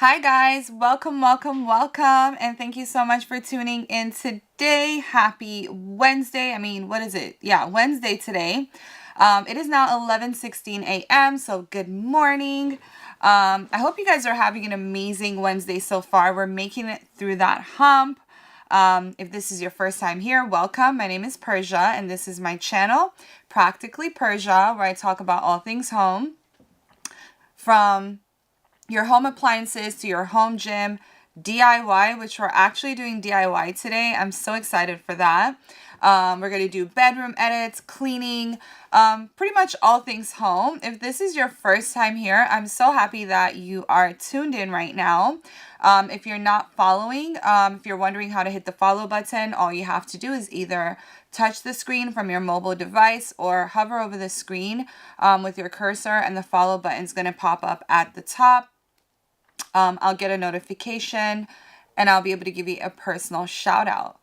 Hi guys, welcome, and thank you so much for tuning in today. Happy Wednesday. What is it? Yeah, Wednesday today. It is now 11:16 a.m., so good morning. I hope you guys are having an amazing Wednesday so far. We're making it through that hump. If this is your first time here, welcome. My name is Pursia, and this is my channel, Practically Pursia, where I talk about all things home, from your home appliances to your home gym, DIY, which we're actually doing DIY today. I'm so excited for that. We're going to do bedroom edits, cleaning, pretty much all things home. If this is your first time here, I'm so happy that you are tuned in right now. If you're not following, if you're wondering how to hit the follow button, all you have to do is either touch the screen from your mobile device or hover over the screen with your cursor, and the follow button is going to pop up at the top. I'll get a notification and I'll be able to give you a personal shout out.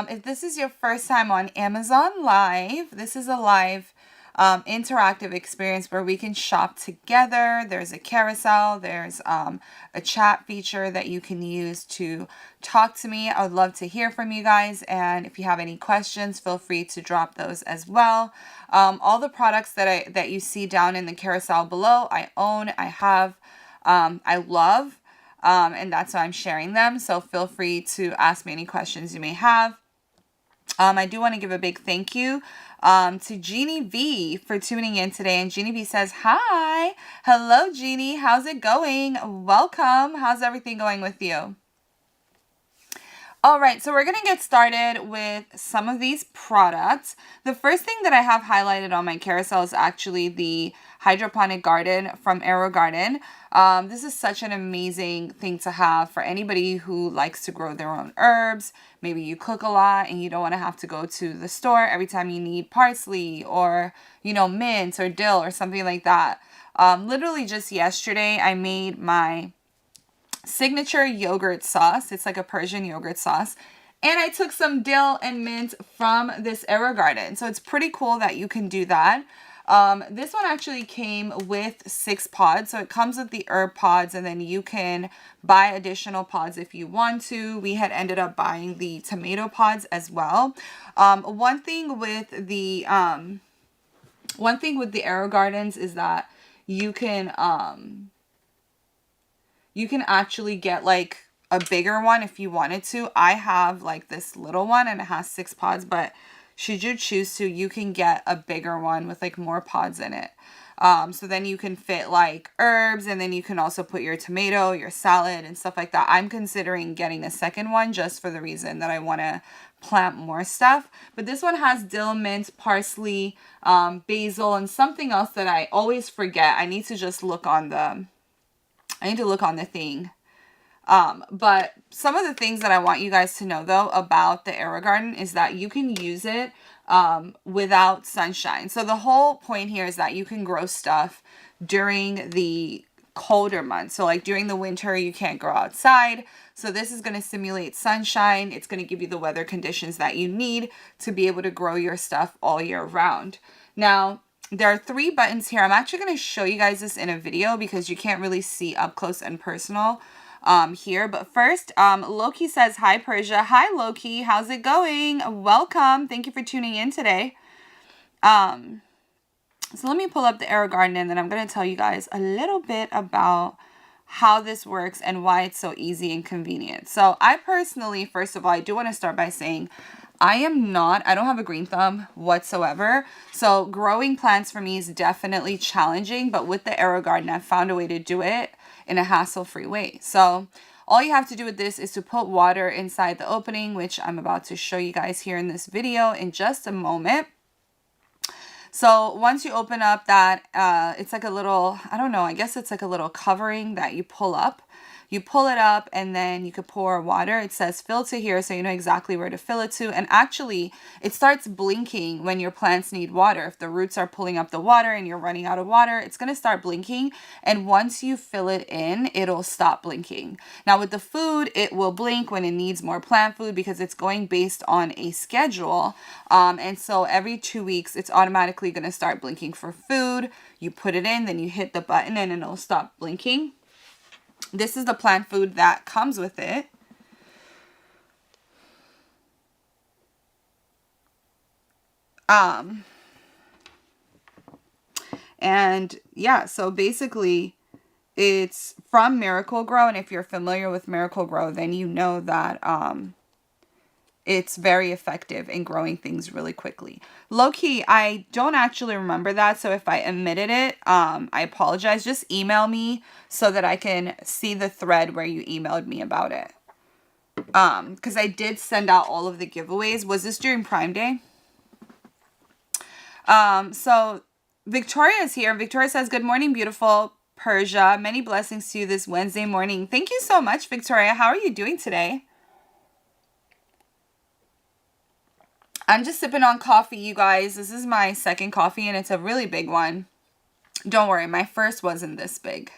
If this is your first time on Amazon Live, this is a live interactive experience where we can shop together. There's a carousel, there's a chat feature that you can use to talk to me. I would love to hear from you guys, and if you have any questions, feel free to drop those as well. All the products that you see down in the carousel below, I own, I have, I love, and that's why I'm sharing them. So feel free to ask me any questions you may have. I do want to give a big thank you to Jeannie V for tuning in today. And Jeannie V says, hi. Hello, Jeannie. How's it going? Welcome. How's everything going with you? All right, so we're going to get started with some of these products. The first thing that I have highlighted on my carousel is actually the hydroponic garden from AeroGarden. This is such an amazing thing to have for anybody who likes to grow their own herbs. Maybe you cook a lot and you don't want to have to go to the store every time you need parsley or, mint or dill or something like that. Literally just yesterday, I made my signature yogurt sauce. It's like a Persian yogurt sauce. And I took some dill and mint from this AeroGarden. So it's pretty cool that you can do that. This one actually came with 6 pods. So it comes with the herb pods, and then you can buy additional pods if you want to. We had ended up buying the tomato pods as well. One thing with the AeroGardens is that you can actually get like a bigger one if you wanted to. I have like this little one and it has 6 pods, but should you choose to, you can get a bigger one with like more pods in it. So then you can fit like herbs, and then you can also put your tomato, your salad and stuff like that. I'm considering getting a second one just for the reason that I want to plant more stuff. But this one has dill, mint, parsley, basil, and something else that I always forget. I need to just look on the thing. But some of the things that I want you guys to know though about the AeroGarden is that you can use it without sunshine. So the whole point here is that you can grow stuff during the colder months. So like during the winter, you can't grow outside. So this is going to simulate sunshine. It's going to give you the weather conditions that you need to be able to grow your stuff all year round. Now, there are 3 buttons here. I'm actually going to show you guys this in a video because you can't really see up close and personal here. But first, Loki says, hi, Persia. Hi, Loki. How's it going? Welcome. Thank you for tuning in today. So let me pull up the AeroGarden, and then I'm going to tell you guys a little bit about how this works and why it's so easy and convenient. So I personally, first of all, I do want to start by saying I don't have a green thumb whatsoever. So growing plants for me is definitely challenging, but with the AeroGarden, I've found a way to do it in a hassle-free way. So all you have to do with this is to put water inside the opening, which I'm about to show you guys here in this video in just a moment. So once you open up that, it's like a little, I guess it's like a little covering that you pull up. You pull it up and then you could pour water. It says fill to here, so you know exactly where to fill it to. And actually, it starts blinking when your plants need water. If the roots are pulling up the water and you're running out of water, it's going to start blinking. And once you fill it in, it'll stop blinking. Now with the food, it will blink when it needs more plant food because it's going based on a schedule. And so every 2 weeks, it's automatically going to start blinking for food. You put it in, then you hit the button and it'll stop blinking. This is the plant food that comes with it. And yeah, so basically it's from Miracle Grow. And if you're familiar with Miracle Grow, then you know that it's very effective in growing things really quickly. Low key, I don't actually remember that. So if I omitted it, I apologize. Just email me so that I can see the thread where you emailed me about it. Because I did send out all of the giveaways. Was this during Prime Day? So Victoria is here. Victoria says, good morning, beautiful Persia. Many blessings to you this Wednesday morning. Thank you so much, Victoria. How are you doing today? I'm just sipping on coffee, you guys. This is my second coffee, and it's a really big one. Don't worry, my first wasn't this big.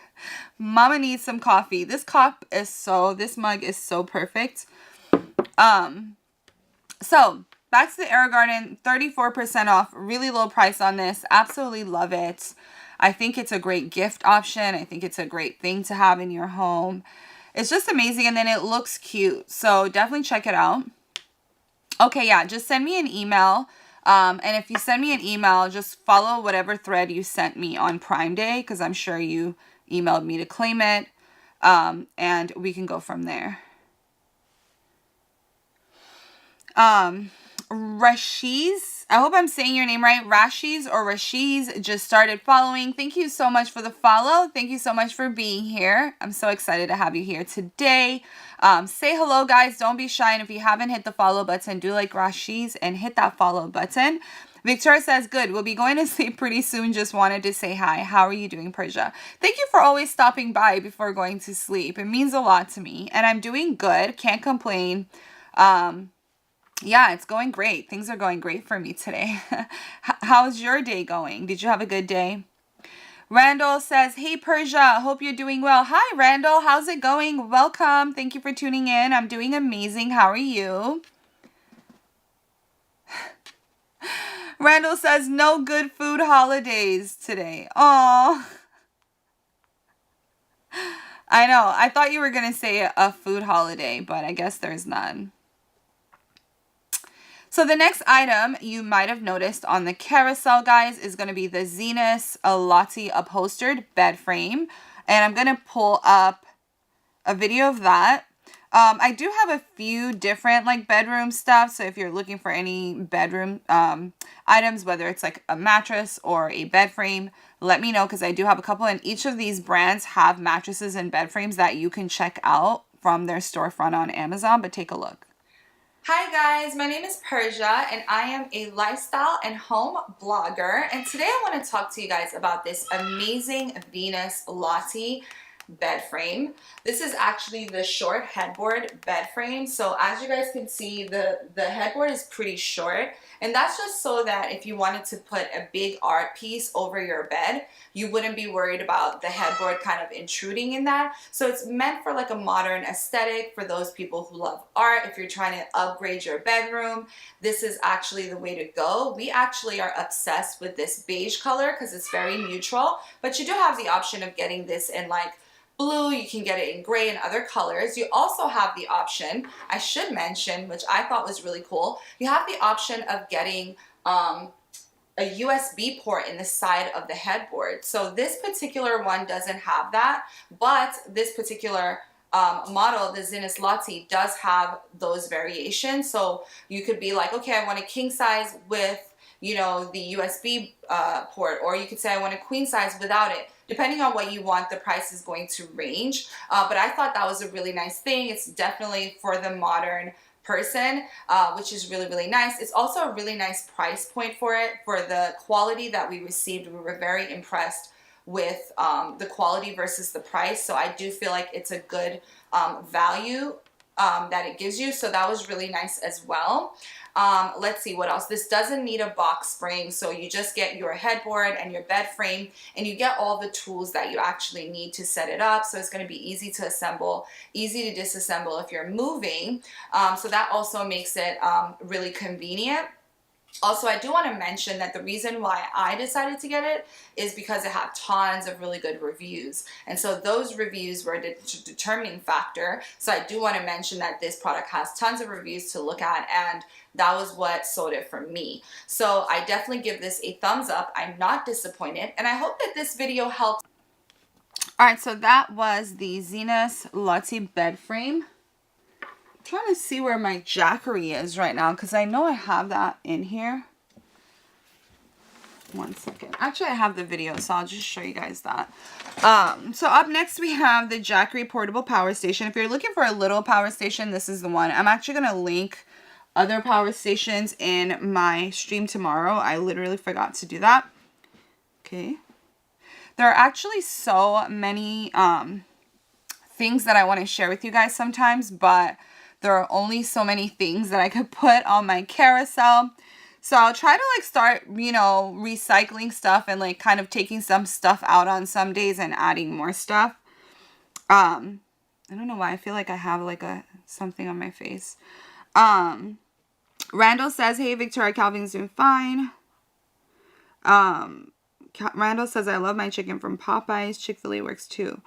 Mama needs some coffee. This mug is so perfect. So back to the AeroGarden, 34% off, really low price on this. Absolutely love it. I think it's a great gift option. I think it's a great thing to have in your home. It's just amazing, and then it looks cute. So definitely check it out. Okay, yeah, just send me an email. And if you send me an email, just follow whatever thread you sent me on Prime Day, because I'm sure you emailed me to claim it. And we can go from there. Rashiz, I hope I'm saying your name right. Rashiz or Rashiz just started following. Thank you so much for the follow. Thank you so much for being here. I'm so excited to have you here today. Say hello, guys. Don't be shy. And if you haven't hit the follow button, do like Rashiz and hit that follow button. Victoria says, good. We'll be going to sleep pretty soon. Just wanted to say hi. How are you doing, Persia? Thank you for always stopping by before going to sleep. It means a lot to me. And I'm doing good. Can't complain. Yeah, it's going great. Things are going great for me today. How's your day going? Did you have a good day? Randall says, hey, Persia, hope you're doing well. Hi, Randall. How's it going? Welcome. Thank you for tuning in. I'm doing amazing. How are you? Randall says, no good food holidays today. Aw. I know. I thought you were going to say a food holiday, but I guess there's none. So the next item you might have noticed on the carousel, guys, is going to be the Zenith Lottie upholstered bed frame. And I'm going to pull up a video of that. I do have a few different like bedroom stuff. So if you're looking for any bedroom items, whether it's like a mattress or a bed frame, let me know, because I do have a couple. And each of these brands have mattresses and bed frames that you can check out from their storefront on Amazon. But take a look. Hi guys, my name is Persia and I am a lifestyle and home blogger, and today I want to talk to you guys about this amazing Venus Lottie bed frame. This is actually the short headboard bed frame. So as you guys can see, the headboard is pretty short, and that's just so that if you wanted to put a big art piece over your bed, you wouldn't be worried about the headboard kind of intruding in that. So it's meant for like a modern aesthetic for those people who love art. If you're trying to upgrade your bedroom, this is actually the way to go. We actually are obsessed with this beige color because it's very neutral, but you do have the option of getting this in like blue. You can get it in gray and other colors. You also have the option, I should mention, which I thought was really cool, you have the option of getting a USB port in the side of the headboard. So this particular one doesn't have that, but this particular model, the Zenith Lottie, does have those variations. So you could be like, okay, I want a king size with, you know, the USB port, or you could say I want a queen size without it. Depending on what you want, the price is going to range. But I thought that was a really nice thing. It's definitely for the modern person, which is really, really nice. It's also a really nice price point for it. For the quality that we received, we were very impressed with the quality versus the price. So I do feel like it's a good value that it gives you. So that was really nice as well. Let's see what else. This doesn't need a box spring, so you just get your headboard and your bed frame, and you get all the tools that you actually need to set it up. So it's going to be easy to assemble, easy to disassemble if you're moving. So that also makes it really convenient. Also, I do want to mention that the reason why I decided to get it is because it had tons of really good reviews. And so those reviews were the determining factor. So I do want to mention that this product has tons of reviews to look at, and that was what sold it for me. So I definitely give this a thumbs up. I'm not disappointed, and I hope that this video helped. All right, so that was the Zenus Lottie bed frame. Trying to see where my Jackery is right now, because I know I have that in here. One second. Actually, I have the video, so I'll just show you guys that. So up next we have the Jackery portable power station. If you're looking for a little power station, this is the one. I'm actually going to link other power stations in my stream tomorrow. I literally forgot to do that. Okay. There are actually so many things that I want to share with you guys sometimes, but there are only so many things that I could put on my carousel. So I'll try to like start, you know, recycling stuff and like kind of taking some stuff out on some days and adding more stuff. I don't know why I feel like I have like something on my face. Randall says, hey, Victoria, Calvin's doing fine. Randall says, I love my chicken from Popeyes. Chick-fil-A works too.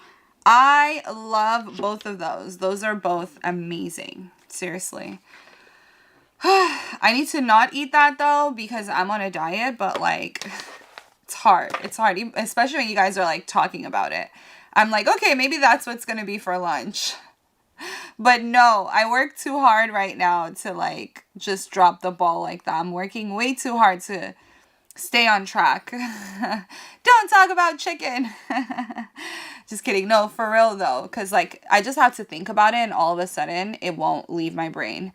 I love both of those. Those are both amazing. Seriously. I need to not eat that though because I'm on a diet, but like it's hard. It's hard, especially when you guys are like talking about it. I'm like, okay, maybe that's what's going to be for lunch. But no, I work too hard right now to like just drop the ball like that. I'm working way too hard to stay on track. Don't talk about chicken. Just kidding. No, for real though. Because like I just have to think about it and all of a sudden it won't leave my brain.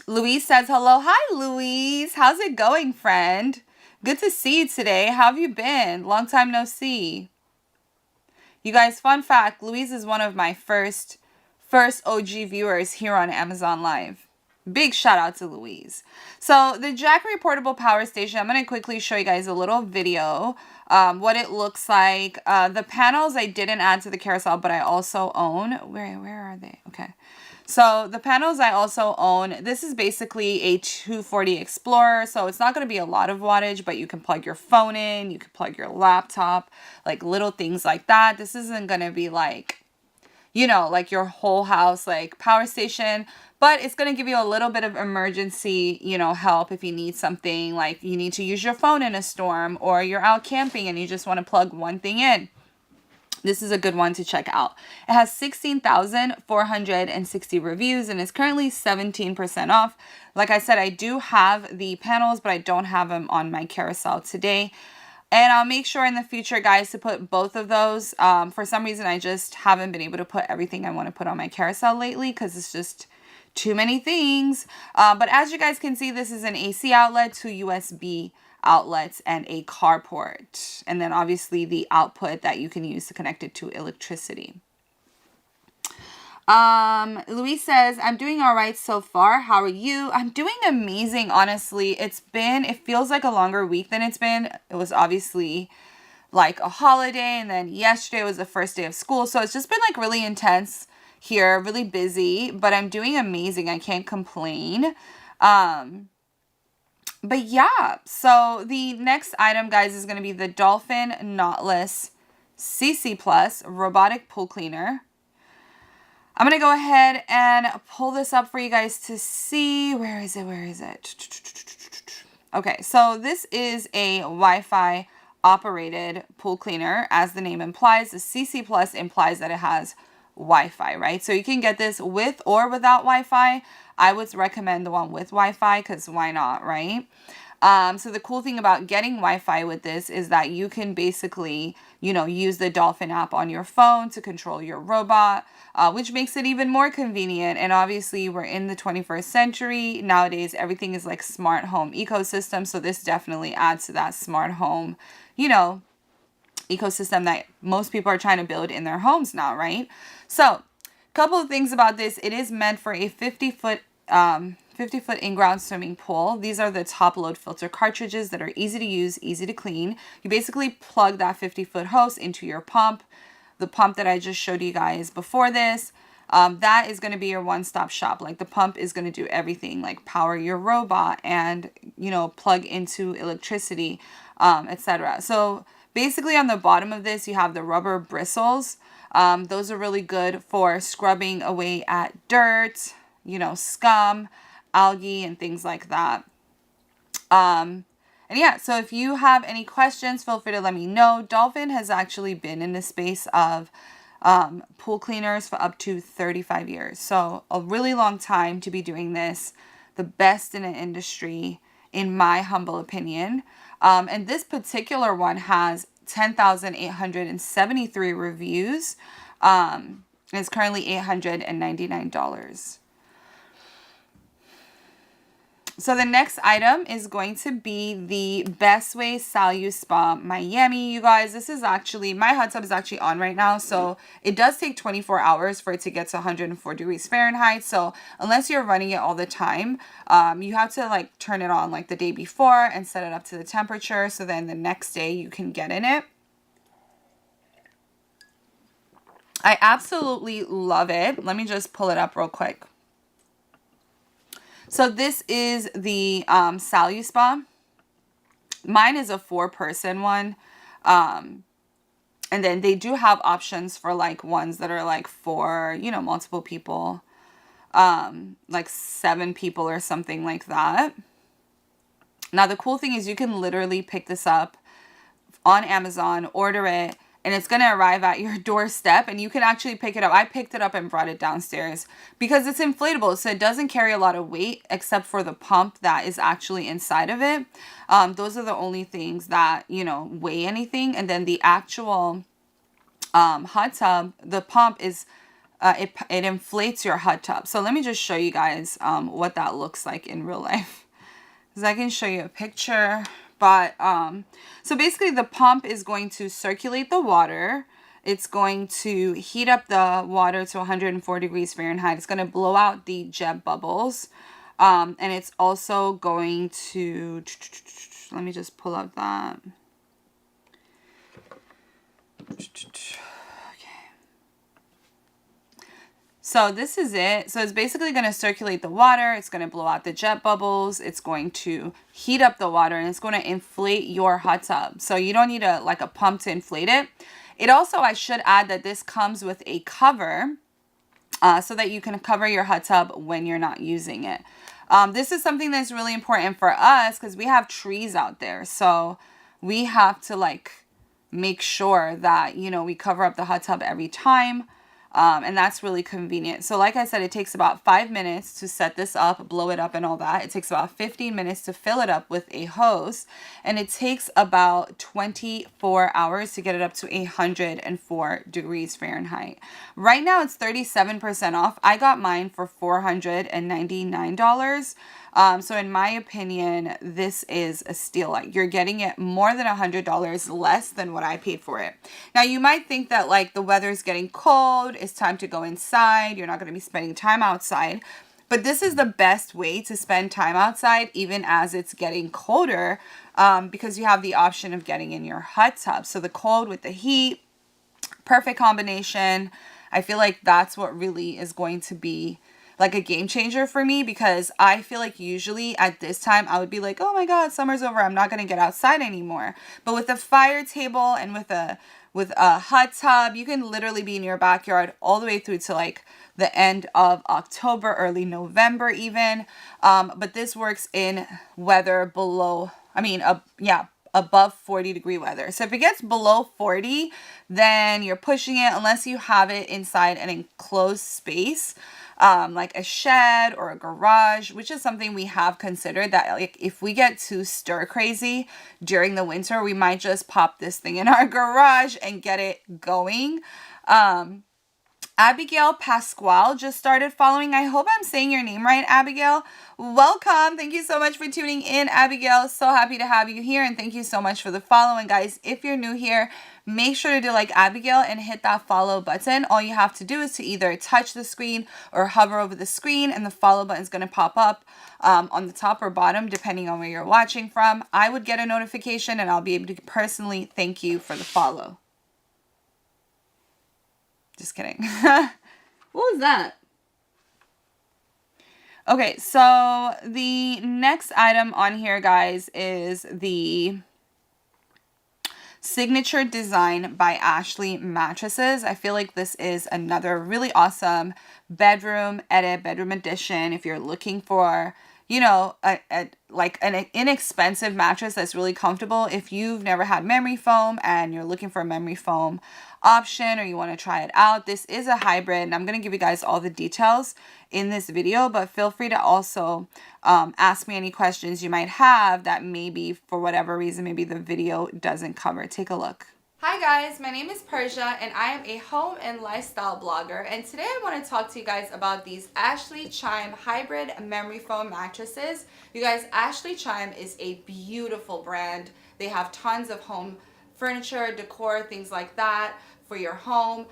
Louise says, hello. Hi, Louise. How's it going, friend? Good to see you today. How have you been? Long time no see. You guys, fun fact, Louise is one of my first OG viewers here on Amazon Live. Big shout out to Louise. So the Jackery portable power station, I'm going to quickly show you guys a little video, what it looks like. The panels I didn't add to the carousel, but I also own. Where are they? Okay. So the panels I also own. This is basically a 240 Explorer. So it's not going to be a lot of wattage, but you can plug your phone in. You can plug your laptop, like little things like that. This isn't going to be like, you know, like your whole house, like power station, but it's going to give you a little bit of emergency, you know, help if you need something, like you need to use your phone in a storm or you're out camping and you just want to plug one thing in. This is a good one to check out. It has 16,460 reviews and is currently 17% off. Like I said, I do have the panels, but I don't have them on my carousel today. And I'll make sure in the future, guys, to put both of those. For some reason, I just haven't been able to put everything I want to put on my carousel lately because it's just too many things. But as you guys can see, this is an AC outlet, 2 USB outlets, and a carport. And then obviously the output that you can use to connect it to electricity. Louise says, I'm doing all right so far. How are you? I'm doing amazing, honestly. It feels like a longer week than it's been. It was obviously like a holiday, and then yesterday was the first day of school. So it's just been like really intense here, really busy, but I'm doing amazing. I can't complain. But yeah, so the next item, guys, is going to be the Dolphin Knotless CC Plus Robotic Pool Cleaner. I'm going to go ahead and pull this up for you guys to see. Where is it? Okay, so this is a Wi-Fi operated pool cleaner. As the name implies, the CC Plus implies that it has Wi-Fi, right? So you can get this with or without Wi-Fi. I would recommend the one with Wi-Fi because why not, right? So the cool thing about getting Wi-Fi with this is that you can basically, you know, use the Dolphin app on your phone to control your robot, which makes it even more convenient. And obviously we're in the 21st century. Nowadays, everything is like smart home ecosystem. So this definitely adds to that smart home, you know, ecosystem that most people are trying to build in their homes now, right? So a couple of things about this. It is meant for a 50-foot in-ground swimming pool. These are the top load filter cartridges that are easy to use, easy to clean. You basically plug that 50-foot hose into your pump, the pump that I just showed you guys before this. that is going to be your one-stop shop. Like the pump is going to do everything, like power your robot and, plug into electricity, etc. So basically on the bottom of this, you have the rubber bristles. Those are really good for scrubbing away at dirt, scum, algae, and things like that. And yeah, so if you have any questions, feel free to let me know. Dolphin has actually been in the space of pool cleaners for up to 35 years. So a really long time to be doing this. The best in the industry, in my humble opinion. And this particular one has 10,873 reviews. It's currently $899. So the next item is going to be the Best Way Salu Spa Miami. You guys, this is actually, my hot tub is actually on right now. So it does take 24 hours for it to get to 104 degrees Fahrenheit. So unless you're running it all the time, you have to like turn it on like the day before and set it up to the temperature. So then the next day you can get in it. I absolutely love it. Let me just pull it up real quick. So this is the Salu Spa. Mine is a 4-person one. And then they do have options for like ones that are like for, multiple people. Like 7 people or something like that. Now the cool thing is you can literally pick this up on Amazon, order it, and it's going to arrive at your doorstep and you can actually pick it up. I picked it up and brought it downstairs because it's inflatable. So it doesn't carry a lot of weight except for the pump that is actually inside of it. Those are the only things that, weigh anything. And then the actual hot tub, the pump is, it inflates your hot tub. So let me just show you guys what that looks like in real life. Because I can show you a picture. But, so basically the pump is going to circulate the water. It's going to heat up the water to 104 degrees Fahrenheit. It's going to blow out the jet bubbles. And it's also going to, let me just pull up that. So this is it. So it's basically going to circulate the water. It's going to blow out the jet bubbles. It's going to heat up the water and it's going to inflate your hot tub. So you don't need a pump to inflate it. It also, I should add that this comes with a cover so that you can cover your hot tub when you're not using it. This is something that's really important for us because we have trees out there. So we have to make sure that, we cover up the hot tub every time. And that's really convenient. So like I said, it takes about 5 minutes to set this up, blow it up and all that. It takes about 15 minutes to fill it up with a hose. And it takes about 24 hours to get it up to 104 degrees Fahrenheit. Right now it's 37% off. I got mine for $499. So in my opinion, this is a steal. You're getting it more than $100 less than what I paid for it. Now you might think that the weather's getting cold, it's time to go inside, you're not going to be spending time outside. But this is the best way to spend time outside even as it's getting colder because you have the option of getting in your hot tub. So the cold with the heat, perfect combination. I feel like that's what really is going to be a game changer for me because I feel like usually at this time I would be like, oh my God, summer's over. I'm not going to get outside anymore. But with a fire table and with a hot tub, you can literally be in your backyard all the way through to the end of October, early November even. But this works in weather above 40 degree weather. So if it gets below 40, then you're pushing it unless you have it inside an enclosed space. Like a shed or a garage, which is something we have considered that if we get too stir crazy during the winter, we might just pop this thing in our garage and get it going. Abigail Pasquale just started following. I hope I'm saying your name right, Abigail. Welcome. Thank you so much for tuning in, Abigail. So happy to have you here. And thank you so much for the follow. And guys, if you're new here, make sure to do like Abigail and hit that follow button. All you have to do is to either touch the screen or hover over the screen and the follow button is going to pop up on the top or bottom, depending on where you're watching from. I would get a notification and I'll be able to personally thank you for the follow. Just kidding. What was that? Okay, so the next item on here, guys, is the Signature Design by Ashley mattresses. I feel like this is another really awesome bedroom edit, bedroom edition. If you're looking for, you know, like an inexpensive mattress that's really comfortable. If you've never had memory foam and you're looking for a memory foam option or you want to try it out, this is a hybrid, and I'm going to give you guys all the details in this video, but feel free to also ask me any questions you might have that maybe for whatever reason maybe the video doesn't cover. Take a look. Hi guys, my name is Pursia and I am a home and lifestyle blogger, and today I want to talk to you guys about these Ashley Chime hybrid memory foam mattresses. You guys, Ashley Chime is a beautiful brand. They have tons of home furniture, decor, things like that for your home.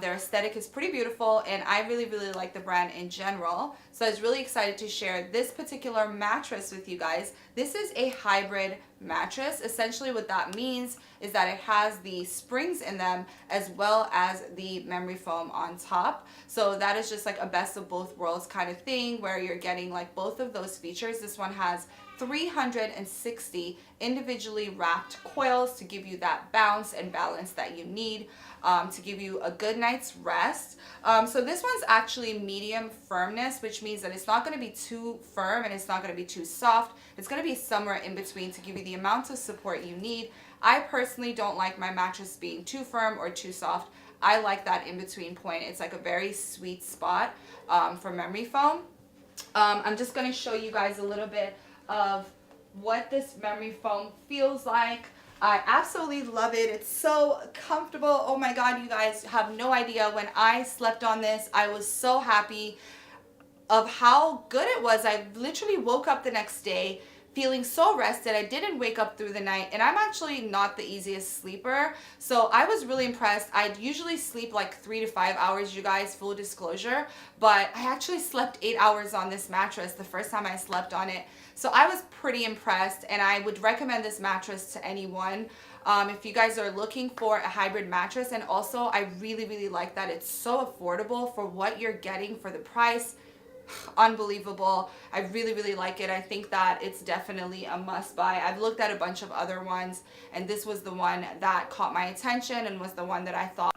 Their aesthetic is pretty beautiful, and I really like the brand in general. So I was really excited to share this particular mattress with you guys. This is a hybrid mattress. Essentially what that means is that it has the springs in them as well as the memory foam on top. So that is just like a best of both worlds kind of thing, where you're getting like both of those features. This one has 360 individually wrapped coils to give you that bounce and balance that you need to give you a good night's rest. So this one's actually medium firmness, which means that it's not going to be too firm and it's not going to be too soft. It's going to be somewhere in between to give you the amount of support you need. I personally don't like my mattress being too firm or too soft. I like that in between point. It's like a very sweet spot for memory foam. I'm just going to show you guys a little bit of what this memory foam feels like. I absolutely love it. It's so comfortable. Oh my God, you guys have no idea. When I slept on this, I was so happy of how good it was. I literally woke up the next day feeling so rested. I didn't wake up through the night, and I'm actually not the easiest sleeper, so I was really impressed. I usually sleep like 3 to 5 hours, you guys, full disclosure, but I actually slept 8 hours on this mattress the first time I slept on it. So I was pretty impressed, and I would recommend this mattress to anyone if you guys are looking for a hybrid mattress. And also I really like that it's so affordable for what you're getting for the price. Unbelievable. I really like it. I think that it's definitely a must buy. I've looked at a bunch of other ones, and this was the one that caught my attention and was the one that I thought.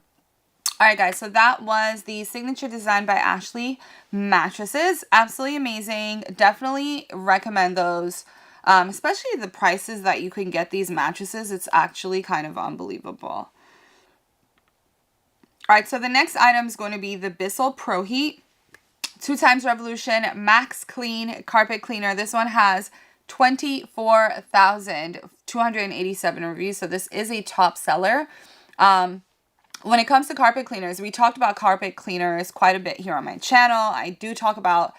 Alright guys, so that was the Signature Design by Ashley mattresses. Absolutely amazing. Definitely recommend those. Especially the prices that you can get these mattresses. It's actually kind of unbelievable. Alright, so the next item is going to be the Bissell Pro Heat 2x Revolution Max Clean Carpet Cleaner. This one has 24,287 reviews, so this is a top seller. When it comes to carpet cleaners, we talked about carpet cleaners quite a bit here on my channel. I do talk about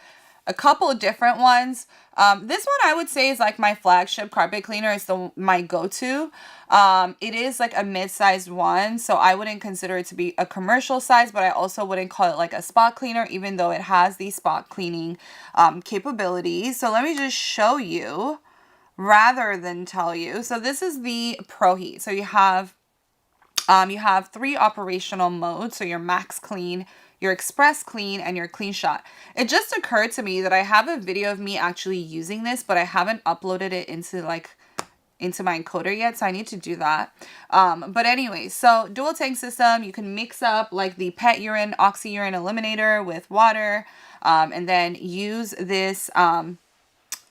a couple of different ones. This one I would say is like my flagship carpet cleaner. It's my go-to. It is like a mid-sized one, so I wouldn't consider it to be a commercial size, but I also wouldn't call it like a spot cleaner, even though it has the spot cleaning capabilities. So let me just show you rather than tell you. So this is the Pro Heat. So you have 3 operational modes. So your Max Clean, your Express Clean, and your Clean Shot. It just occurred to me that I have a video of me actually using this, but I haven't uploaded it into my encoder yet, so I need to do that. But anyway, so dual tank system. You can mix up like the pet urine, oxy urine eliminator with water, and then use this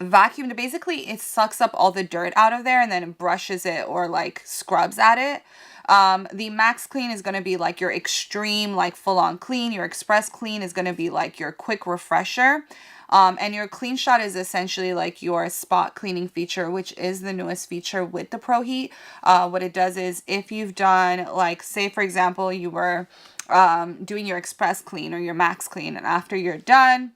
vacuum to basically, it sucks up all the dirt out of there and then it brushes it or like scrubs at it. The Max Clean is going to be like your extreme, like full-on clean. Your Express Clean is going to be like your quick refresher. And your Clean Shot is essentially like your spot cleaning feature, which is the newest feature with the Pro Heat. What it does is if you've done, like, say, for example, you were doing your Express Clean or your Max Clean, and after you're done,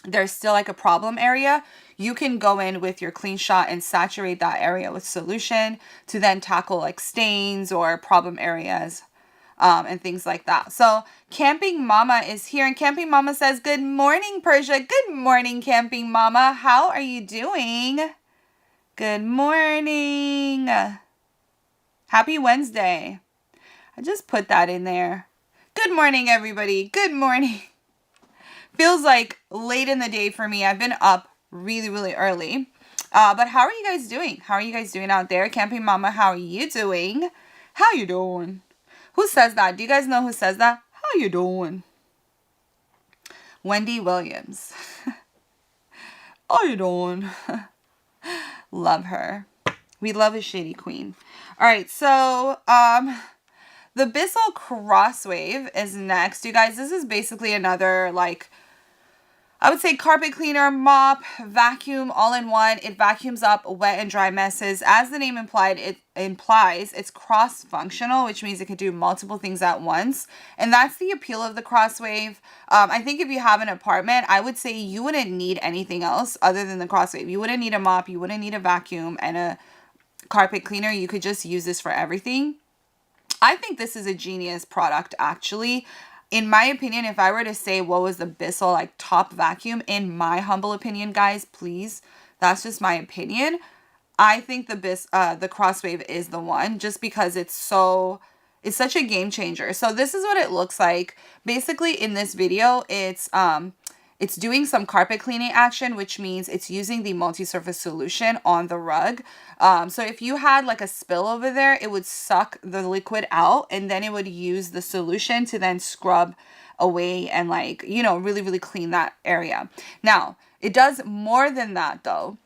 there's still like a problem area, you can go in with your Clean Shot and saturate that area with solution to then tackle like stains or problem areas and things like that. So Camping Mama is here, and Camping Mama says, good morning, Persia. Good morning, Camping Mama. How are you doing? Good morning. Happy Wednesday. I just put that in there. Good morning, everybody. Good morning. Feels like late in the day for me. I've been up really, really early. But how are you guys doing? How are you guys doing out there? Camping Mama, how are you doing? How you doing? Who says that? Do you guys know who says that? How you doing? Wendy Williams. How you doing? Love her. We love a shady queen. All right, so the Bissell Crosswave is next. You guys, this is basically another, like, I would say carpet cleaner, mop, vacuum, all in one. It vacuums up wet and dry messes. As the name implies, it's cross-functional, which means it can do multiple things at once. And that's the appeal of the Crosswave. I think if you have an apartment, I would say you wouldn't need anything else other than the Crosswave. You wouldn't need a mop, you wouldn't need a vacuum and a carpet cleaner. You could just use this for everything. I think this is a genius product, actually. In my opinion, if I were to say what was the Bissell like top vacuum, in my humble opinion, guys, please, that's just my opinion. I think the Crosswave is the one, just because it's such a game changer. So this is what it looks like. Basically, in this video, it's doing some carpet cleaning action, which means it's using the multi-surface solution on the rug. So if you had like a spill over there, it would suck the liquid out and then it would use the solution to then scrub away and, like, you know, really, really clean that area. Now, it does more than that though.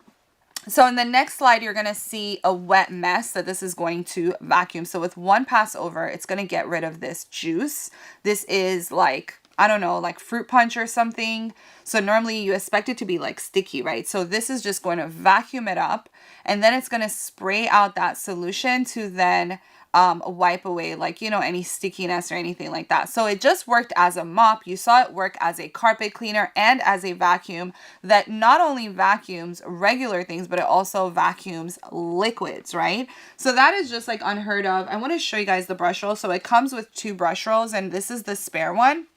So in the next slide, you're going to see a wet mess that this is going to vacuum. So with one pass over, it's going to get rid of this juice. This is like, I don't know, like fruit punch or something. So normally you expect it to be like sticky, right? So this is just going to vacuum it up and then it's going to spray out that solution to then wipe away, like, you know, any stickiness or anything like that. So it just worked as a mop. You saw it work as a carpet cleaner and as a vacuum that not only vacuums regular things, but it also vacuums liquids, right? So that is just like unheard of. I want to show you guys the brush roll. So it comes with 2 brush rolls and this is the spare one.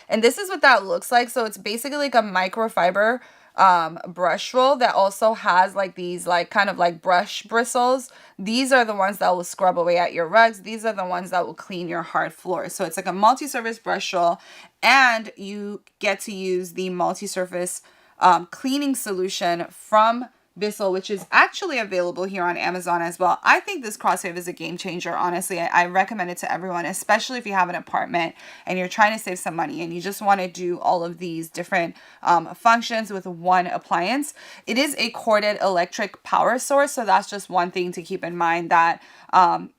And this is what that looks like. So it's basically like a microfiber brush roll that also has like these like kind of like brush bristles. These are the ones that will scrub away at your rugs. These are the ones that will clean your hard floors. So it's like a multi-surface brush roll and you get to use the multi-surface cleaning solution from Bissell, which is actually available here on Amazon as well. I think this Crosswave is a game changer. Honestly, I recommend it to everyone, especially if you have an apartment and you're trying to save some money and you just want to do all of these different functions with one appliance. It is a corded electric power source, so that's just one thing to keep in mind, that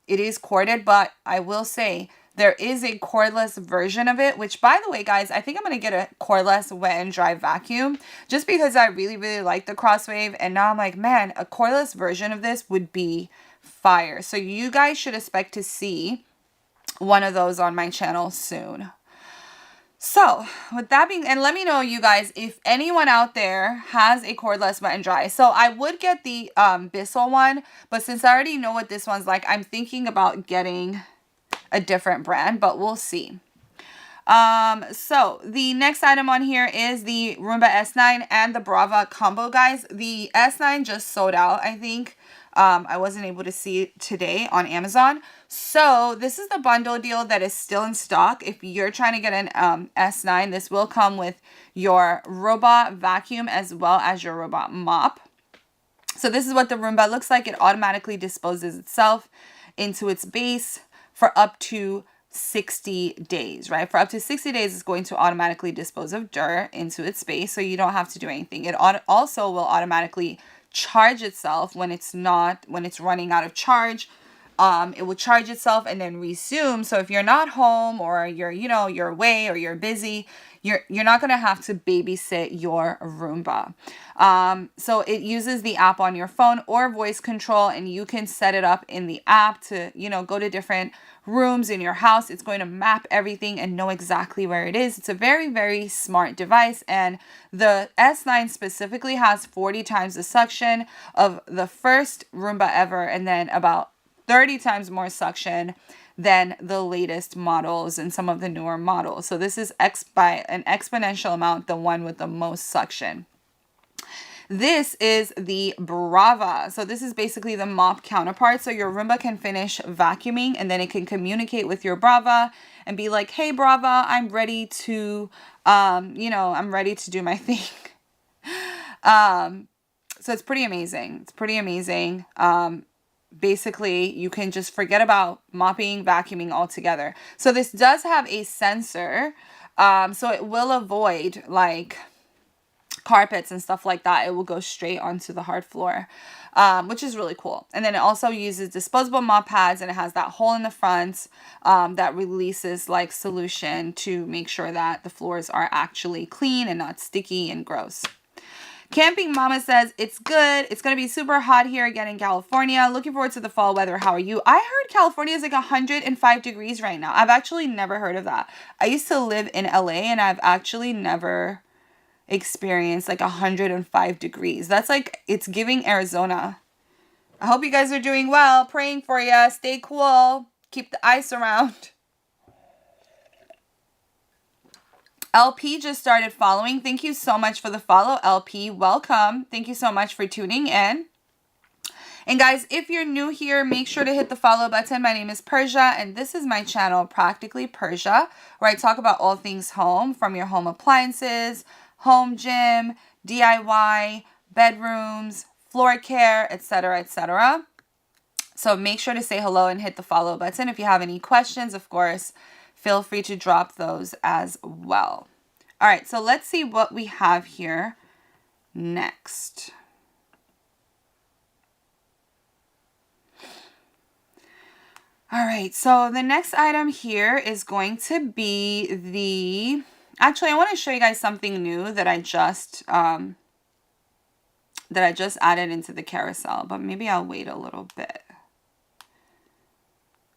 it is corded, but I will say there is a cordless version of it, which, by the way, guys, I think I'm going to get a cordless wet and dry vacuum just because I really, really like the Crosswave. And now I'm like, man, a cordless version of this would be fire. So you guys should expect to see one of those on my channel soon. So with that being, and let me know, you guys, if anyone out there has a cordless wet and dry. So I would get the Bissell one, but since I already know what this one's like, I'm thinking about getting a different brand, but we'll see. So the next item on here is the Roomba S9 and the Brava combo, guys. The S9 just sold out, I think. I wasn't able to see it today on Amazon. So this is the bundle deal that is still in stock. If you're trying to get an S9, this will come with your robot vacuum as well as your robot mop. So this is what the Roomba looks like. It automatically disposes itself into its base for up to 60 days, right? For up to 60 days, it's going to automatically dispose of dirt into its space, so you don't have to do anything. It also will automatically charge itself when it's running out of charge. It will charge itself and then resume. So if you're not home or you're away or you're busy, you're not going to have to babysit your Roomba. So it uses the app on your phone or voice control, and you can set it up in the app to, go to different rooms in your house. It's going to map everything and know exactly where it is. It's a very, very smart device. And the S9 specifically has 40 times the suction of the first Roomba ever, and then about 30 times more suction than the latest models and some of the newer models. So this is by an exponential amount the one with the most suction. This is the Brava. So this is basically the mop counterpart. So your Roomba can finish vacuuming and then it can communicate with your Brava and be like, hey Brava, I'm ready to, I'm ready to do my thing. So it's pretty amazing. It's pretty amazing. Basically, you can just forget about mopping, vacuuming altogether. So this does have a sensor. So it will avoid like carpets and stuff like that. It will go straight onto the hard floor, which is really cool. And then it also uses disposable mop pads, and it has that hole in the front that releases like solution to make sure that the floors are actually clean and not sticky and gross. Camping Mama says, it's good. It's going to be super hot here again in California. Looking forward to the fall weather. How are you? I heard California is like 105 degrees right now. I've actually never heard of that. I used to live in LA and I've actually never experienced like 105 degrees. That's like, it's giving Arizona. I hope you guys are doing well. Praying for you. Stay cool. Keep the ice around. LP just started following. Thank you so much for the follow, LP. Welcome. Thank you so much for tuning in. And guys, if you're new here, make sure to hit the follow button. My name is Pursia, and this is my channel, Practically Pursia, where I talk about all things home, from your home appliances, home gym, DIY, bedrooms, floor care, etc., etc. So make sure to say hello and hit the follow button. If you have any questions, of course, feel free to drop those as well. All right, so let's see what we have here next. All right, so the next item here is going to be the... Actually, I want to show you guys something new that I just added into the carousel, but maybe I'll wait a little bit.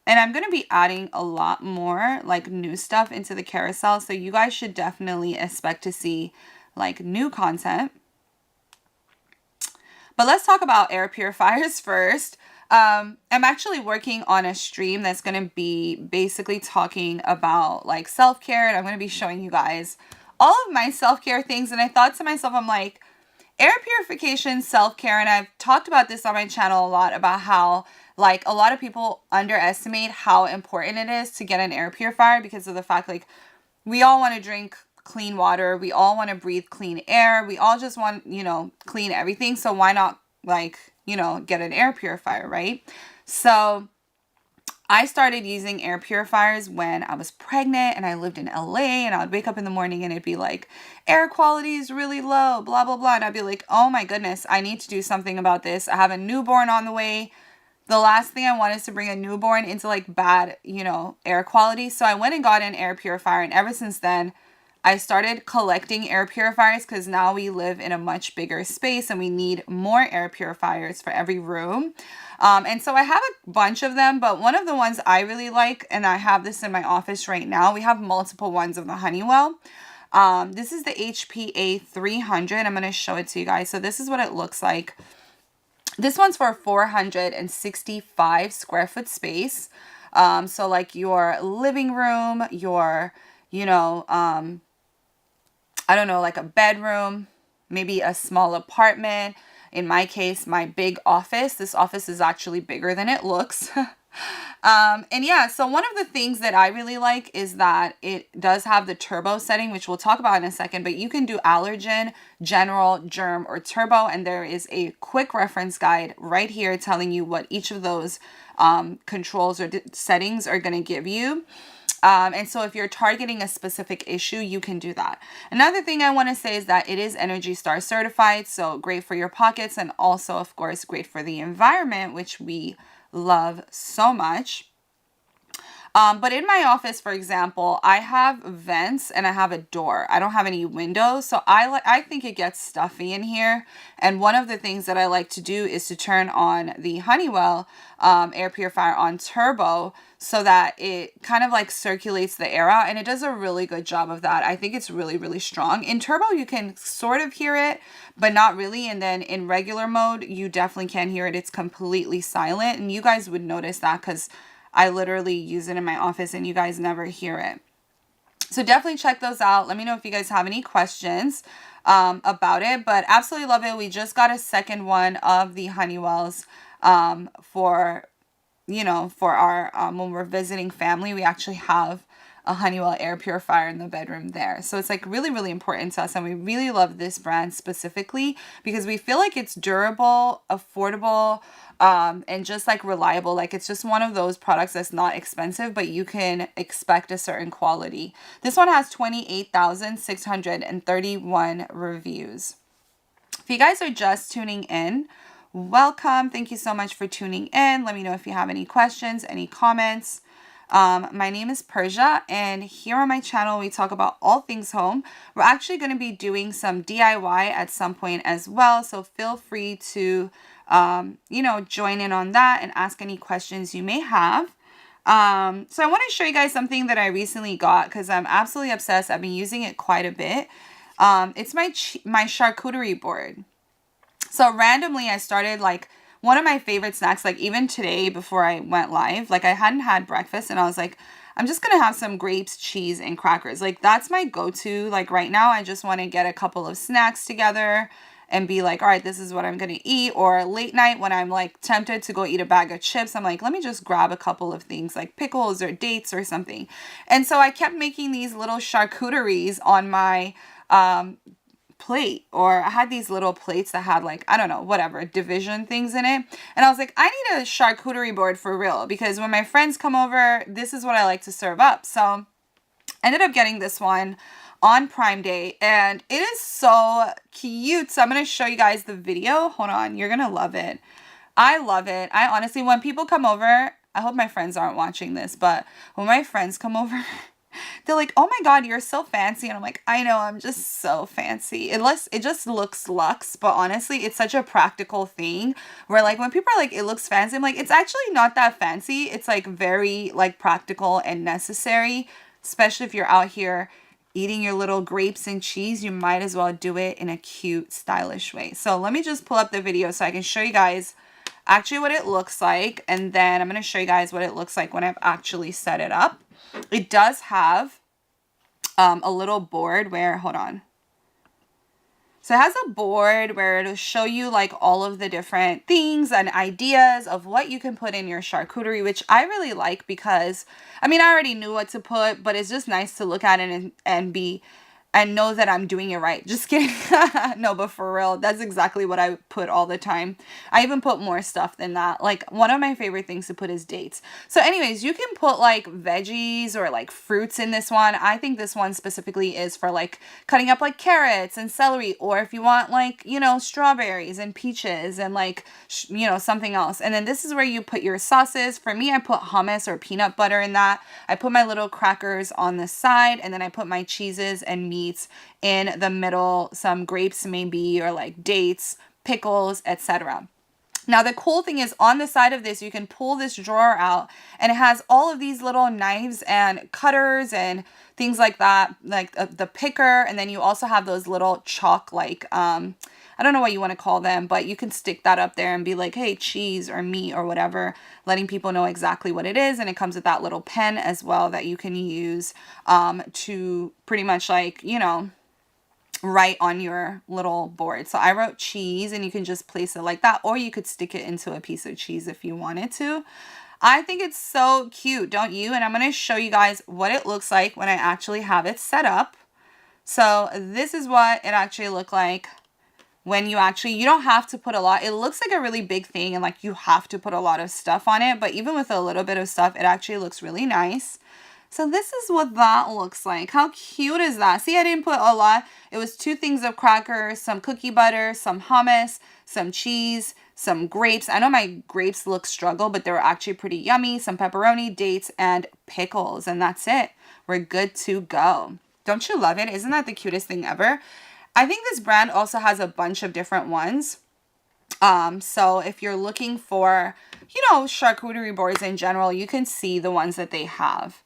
And I'm going to be adding a lot more like new stuff into the carousel. So you guys should definitely expect to see like new content. But let's talk about air purifiers first. I'm actually working on a stream that's going to be basically talking about like self-care. And I'm going to be showing you guys all of my self-care things. And I thought to myself, I'm like, air purification, self-care. And I've talked about this on my channel a lot about how like a lot of people underestimate how important it is to get an air purifier because of the fact like we all want to drink clean water. We all want to breathe clean air. We all just want, clean everything. So why not like, get an air purifier, right? So I started using air purifiers when I was pregnant and I lived in LA, and I would wake up in the morning and it'd be like, air quality is really low, blah, blah, blah. And I'd be like, oh my goodness, I need to do something about this. I have a newborn on the way. The last thing I want is to bring a newborn into like bad, air quality. So I went and got an air purifier. And ever since then, I started collecting air purifiers because now we live in a much bigger space and we need more air purifiers for every room. And so I have a bunch of them, but one of the ones I really like, and I have this in my office right now, we have multiple ones of the Honeywell. This is the HPA 300. I'm going to show it to you guys. So this is what it looks like. This one's for 465 square foot space. So like your living room, your, I don't know, like a bedroom, maybe a small apartment. In my case, my big office. This office is actually bigger than it looks. And yeah, so one of the things that I really like is that it does have the turbo setting, which we'll talk about in a second, but you can do allergen, general, germ, or turbo. And there is a quick reference guide right here telling you what each of those controls or settings are going to give you. And so if you're targeting a specific issue, you can do that. Another thing I want to say is that it is Energy Star certified, so great for your pockets and also, of course, great for the environment, which we love so much. But in my office, for example, I have vents and I have a door. I don't have any windows, so I think it gets stuffy in here. And one of the things that I like to do is to turn on the Honeywell air purifier on turbo so that it kind of like circulates the air out, and it does a really good job of that. I think it's really, really strong. In turbo, you can sort of hear it, but not really. And then in regular mode, you definitely can hear it. It's completely silent, and you guys would notice that because I literally use it in my office and you guys never hear it. So definitely check those out. Let me know if you guys have any questions about it, but absolutely love it. We just got a second one of the Honeywells for, for our, when we're visiting family, we actually have a Honeywell air purifier in the bedroom there. So it's like really, really important to us. And we really love this brand specifically because we feel like it's durable, affordable, and just like reliable. Like it's just one of those products that's not expensive, but you can expect a certain quality. This one has 28,631 reviews. If you guys are just tuning in, welcome. Thank you so much for tuning in. Let me know if you have any questions, any comments. My name is Pursia, and here on my channel, we talk about all things home. We're actually going to be doing some DIY at some point as well, so feel free to, join in on that and ask any questions you may have. So I want to show you guys something that I recently got because I'm absolutely obsessed. I've been using it quite a bit. It's my charcuterie board. So randomly, I started like one of my favorite snacks, like even today before I went live, like I hadn't had breakfast and I was like, I'm just going to have some grapes, cheese, and crackers. Like that's my go-to. Like right now, I just want to get a couple of snacks together and be like, all right, this is what I'm going to eat. Or late night when I'm like tempted to go eat a bag of chips, I'm like, let me just grab a couple of things like pickles or dates or something. And so I kept making these little charcuteries on my plate, or I had these little plates that had like, I don't know, whatever, division things in it. And I was like, I need a charcuterie board for real because when my friends come over, this is what I like to serve up. So I ended up getting this one on Prime Day and it is so cute. So I'm going to show you guys the video. Hold on. You're going to love it. I love it. I honestly, when people come over, I hope my friends aren't watching this, but when my friends come over, they're like, oh my God, you're so fancy. And I'm like, I know, I'm just so fancy. It just looks luxe, but honestly, it's such a practical thing where like when people are like, it looks fancy, I'm like, it's actually not that fancy. It's like very like practical and necessary, especially if you're out here eating your little grapes and cheese. You might as well do it in a cute, stylish way. So let me just pull up the video so I can show you guys actually what it looks like. And then I'm going to show you guys what it looks like when I've actually set it up. It does have a little board where, hold on. So it has a board where it'll show you like all of the different things and ideas of what you can put in your charcuterie, which I really like because, I mean, I already knew what to put, but it's just nice to look at it and know that I'm doing it right. Just kidding. No, but for real, that's exactly what I put all the time. I even put more stuff than that. Like one of my favorite things to put is dates. So anyways, you can put like veggies or like fruits in this one. I think this one specifically is for like cutting up like carrots and celery, or if you want like, strawberries and peaches and like, something else. And then this is where you put your sauces. For me, I put hummus or peanut butter in that. I put my little crackers on the side, and then I put my cheeses and meat in the middle, some grapes maybe, or like dates, pickles, etc. Now the cool thing is on the side of this, you can pull this drawer out and it has all of these little knives and cutters and things like that, like the picker. And then you also have those little chalk, like, I don't know what you want to call them, but you can stick that up there and be like, hey, cheese or meat or whatever, letting people know exactly what it is. And it comes with that little pen as well that you can use to pretty much like, write on your little board. So I wrote cheese, and you can just place it like that, or you could stick it into a piece of cheese if you wanted to. I think it's so cute, don't you? And I'm going to show you guys what it looks like when I actually have it set up. So this is what it actually looked like when you don't have to put a lot. It looks like a really big thing and like you have to put a lot of stuff on it, but even with a little bit of stuff, it actually looks really nice. So this is what that looks like. How cute is that? See, I didn't put a lot. It was 2 things of crackers, some cookie butter, some hummus, some cheese, some grapes. I know my grapes look struggle, but they were actually pretty yummy. Some pepperoni, dates, and pickles. And that's it. We're good to go. Don't you love it? Isn't that the cutest thing ever? I think this brand also has a bunch of different ones. So if you're looking for, charcuterie boards in general, you can see the ones that they have.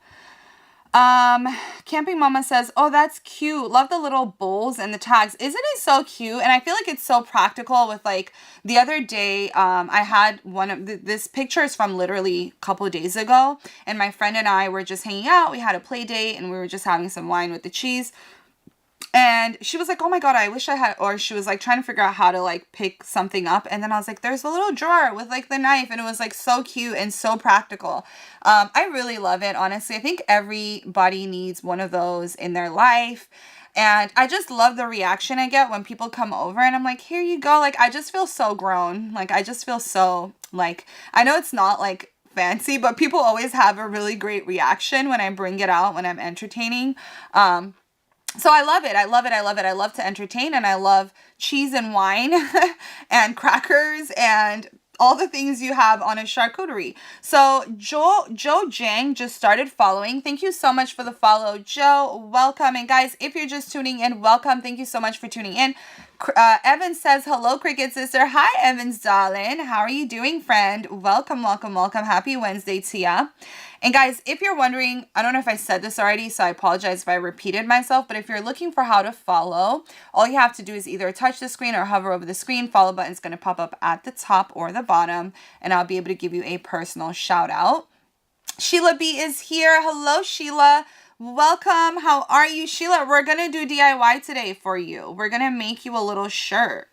Um, Camping Mama says, "Oh, that's cute. Love the little bowls and the tags. Isn't it so cute?" And I feel like it's so practical with like the other day, I had one of this picture is from literally a couple of days ago, and my friend and I were just hanging out. We had a play date and we were just having some wine with the cheese. And she was like, "Oh my God, I wish I had," or she was like trying to figure out how to like pick something up. And then I was like, "There's a little drawer with like the knife." And it was like so cute and so practical. I really love it, honestly. I think everybody needs one of those in their life. And I just love the reaction I get when people come over and I'm like, "Here you go." Like, I just feel so grown. Like, I just feel so like, I know it's not like fancy, but people always have a really great reaction when I bring it out, when I'm entertaining. So I love it. I love it. I love it. I love to entertain and I love cheese and wine and crackers and all the things you have on a charcuterie. So Joe Jang just started following. Thank you so much for the follow, Joe. Welcome. And guys, if you're just tuning in, welcome. Thank you so much for tuning in. Evan says, "Hello, Cricket Sister." Hi, Evans, darling. How are you doing, friend? Welcome, welcome, welcome. Happy Wednesday to ya. And guys, if you're wondering, I don't know if I said this already, so I apologize if I repeated myself, but if you're looking for how to follow, all you have to do is either touch the screen or hover over the screen. Follow button is going to pop up at the top or the bottom, and I'll be able to give you a personal shout out. Sheila B is here. Hello, Sheila. Welcome. How are you, Sheila? We're going to do DIY today for you. We're going to make you a little shirt.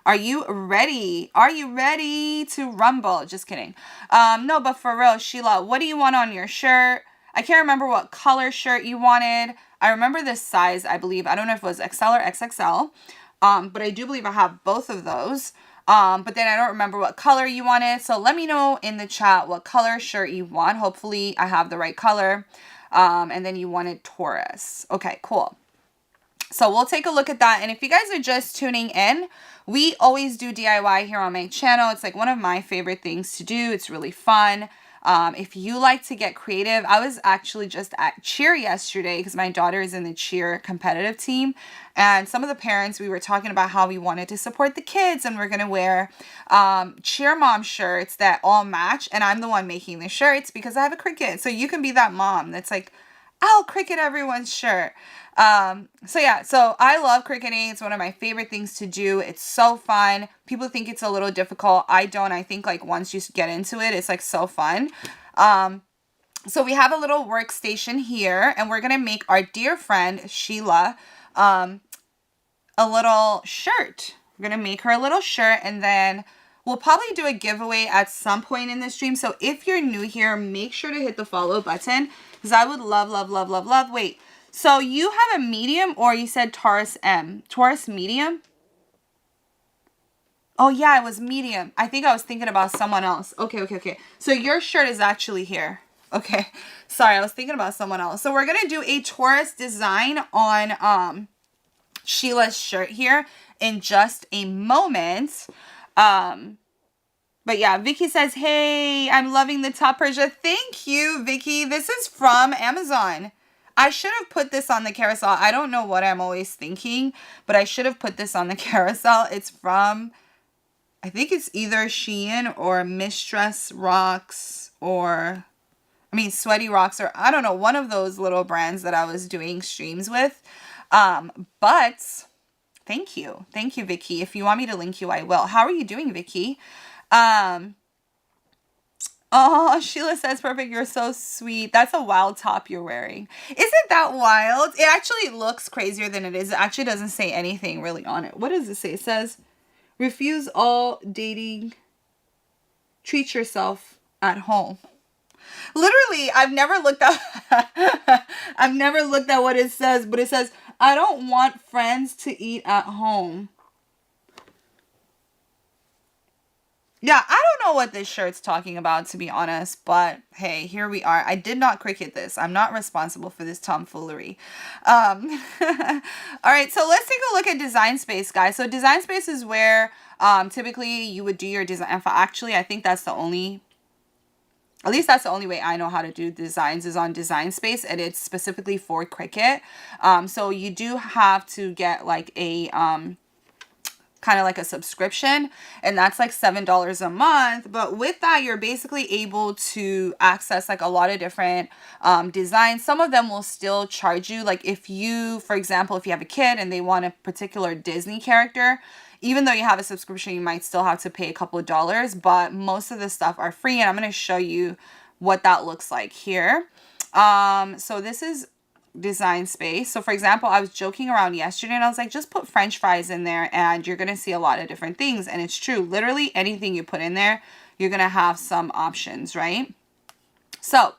Are you ready? Are you ready to rumble? Just kidding. No, but for real, Sheila, what do you want on your shirt? I can't remember what color shirt you wanted. I remember this size, I believe. I don't know if it was XL or XXL. But I do believe I have both of those. But then I don't remember what color you wanted. So let me know in the chat what color shirt you want. Hopefully I have the right color. And then you wanted Taurus. Okay, cool. So we'll take a look at that. And if you guys are just tuning in, we always do DIY here on my channel. It's like one of my favorite things to do. It's really fun. If you like to get creative, I was actually just at cheer yesterday because my daughter is in the cheer competitive team. And some of the parents, we were talking about how we wanted to support the kids and we're going to wear cheer mom shirts that all match. And I'm the one making the shirts because I have a Cricket. So you can be that mom that's like, "I'll Cricket everyone's shirt." So I love cricketing. It's one of my favorite things to do. It's so fun. People think it's a little difficult. I don't. I think like once you get into it, it's like so fun. So we have a little workstation here and we're going to make our dear friend Sheila, a little shirt. We're going to make her a little shirt and then we'll probably do a giveaway at some point in the stream. So if you're new here, make sure to hit the follow button because I would love, love, love, love, love. Wait. So you have a medium or you said Taurus M? Taurus medium? Oh yeah, it was medium. I think I was thinking about someone else. Okay. So your shirt is actually here. Okay. Sorry, I was thinking about someone else. So we're going to do a Taurus design on Sheila's shirt here in just a moment. But yeah, Vicky says, "Hey, I'm loving the top Persia." Thank you, Vicky. This is from Amazon. I should have put this on the carousel. I don't know what I'm always thinking, but I should have put this on the carousel. It's from, I think it's either Shein or Mistress Rocks or, Sweaty Rocks or I don't know, one of those little brands that I was doing streams with. But thank you. Thank you, Vicky. If you want me to link you, I will. How are you doing, Vicky? Oh, Sheila says, "Perfect. You're so sweet." That's a wild top you're wearing. Isn't that wild? It actually looks crazier than it is. It actually doesn't say anything really on it. What does it say? It says, "Refuse all dating. Treat yourself at home." Literally, I've never looked at what it says, but it says, "I don't want friends to eat at home." Yeah, I don't know what this shirt's talking about, to be honest, but hey, here we are. I did not Cricket this. I'm not responsible for this tomfoolery. All right, so let's take a look at Design Space, guys. So Design Space is where typically you would do your design. Actually, I think that's the only, at least that's the only way I know how to do designs is on Design Space, and it's specifically for Cricket. So you do have to get like a kind of like a subscription, and that's like $7 a month. But with that, you're basically able to access like a lot of different designs. Some of them will still charge you, like if you, for example, if you have a kid and they want a particular Disney character, even though you have a subscription, you might still have to pay a couple of dollars, but most of the stuff are free, and I'm going to show you what that looks like here. So this is Design Space. So for example, I was joking around yesterday and I was like, just put French fries in there and you're going to see a lot of different things. And it's true. Literally anything you put in there, you're going to have some options, right? So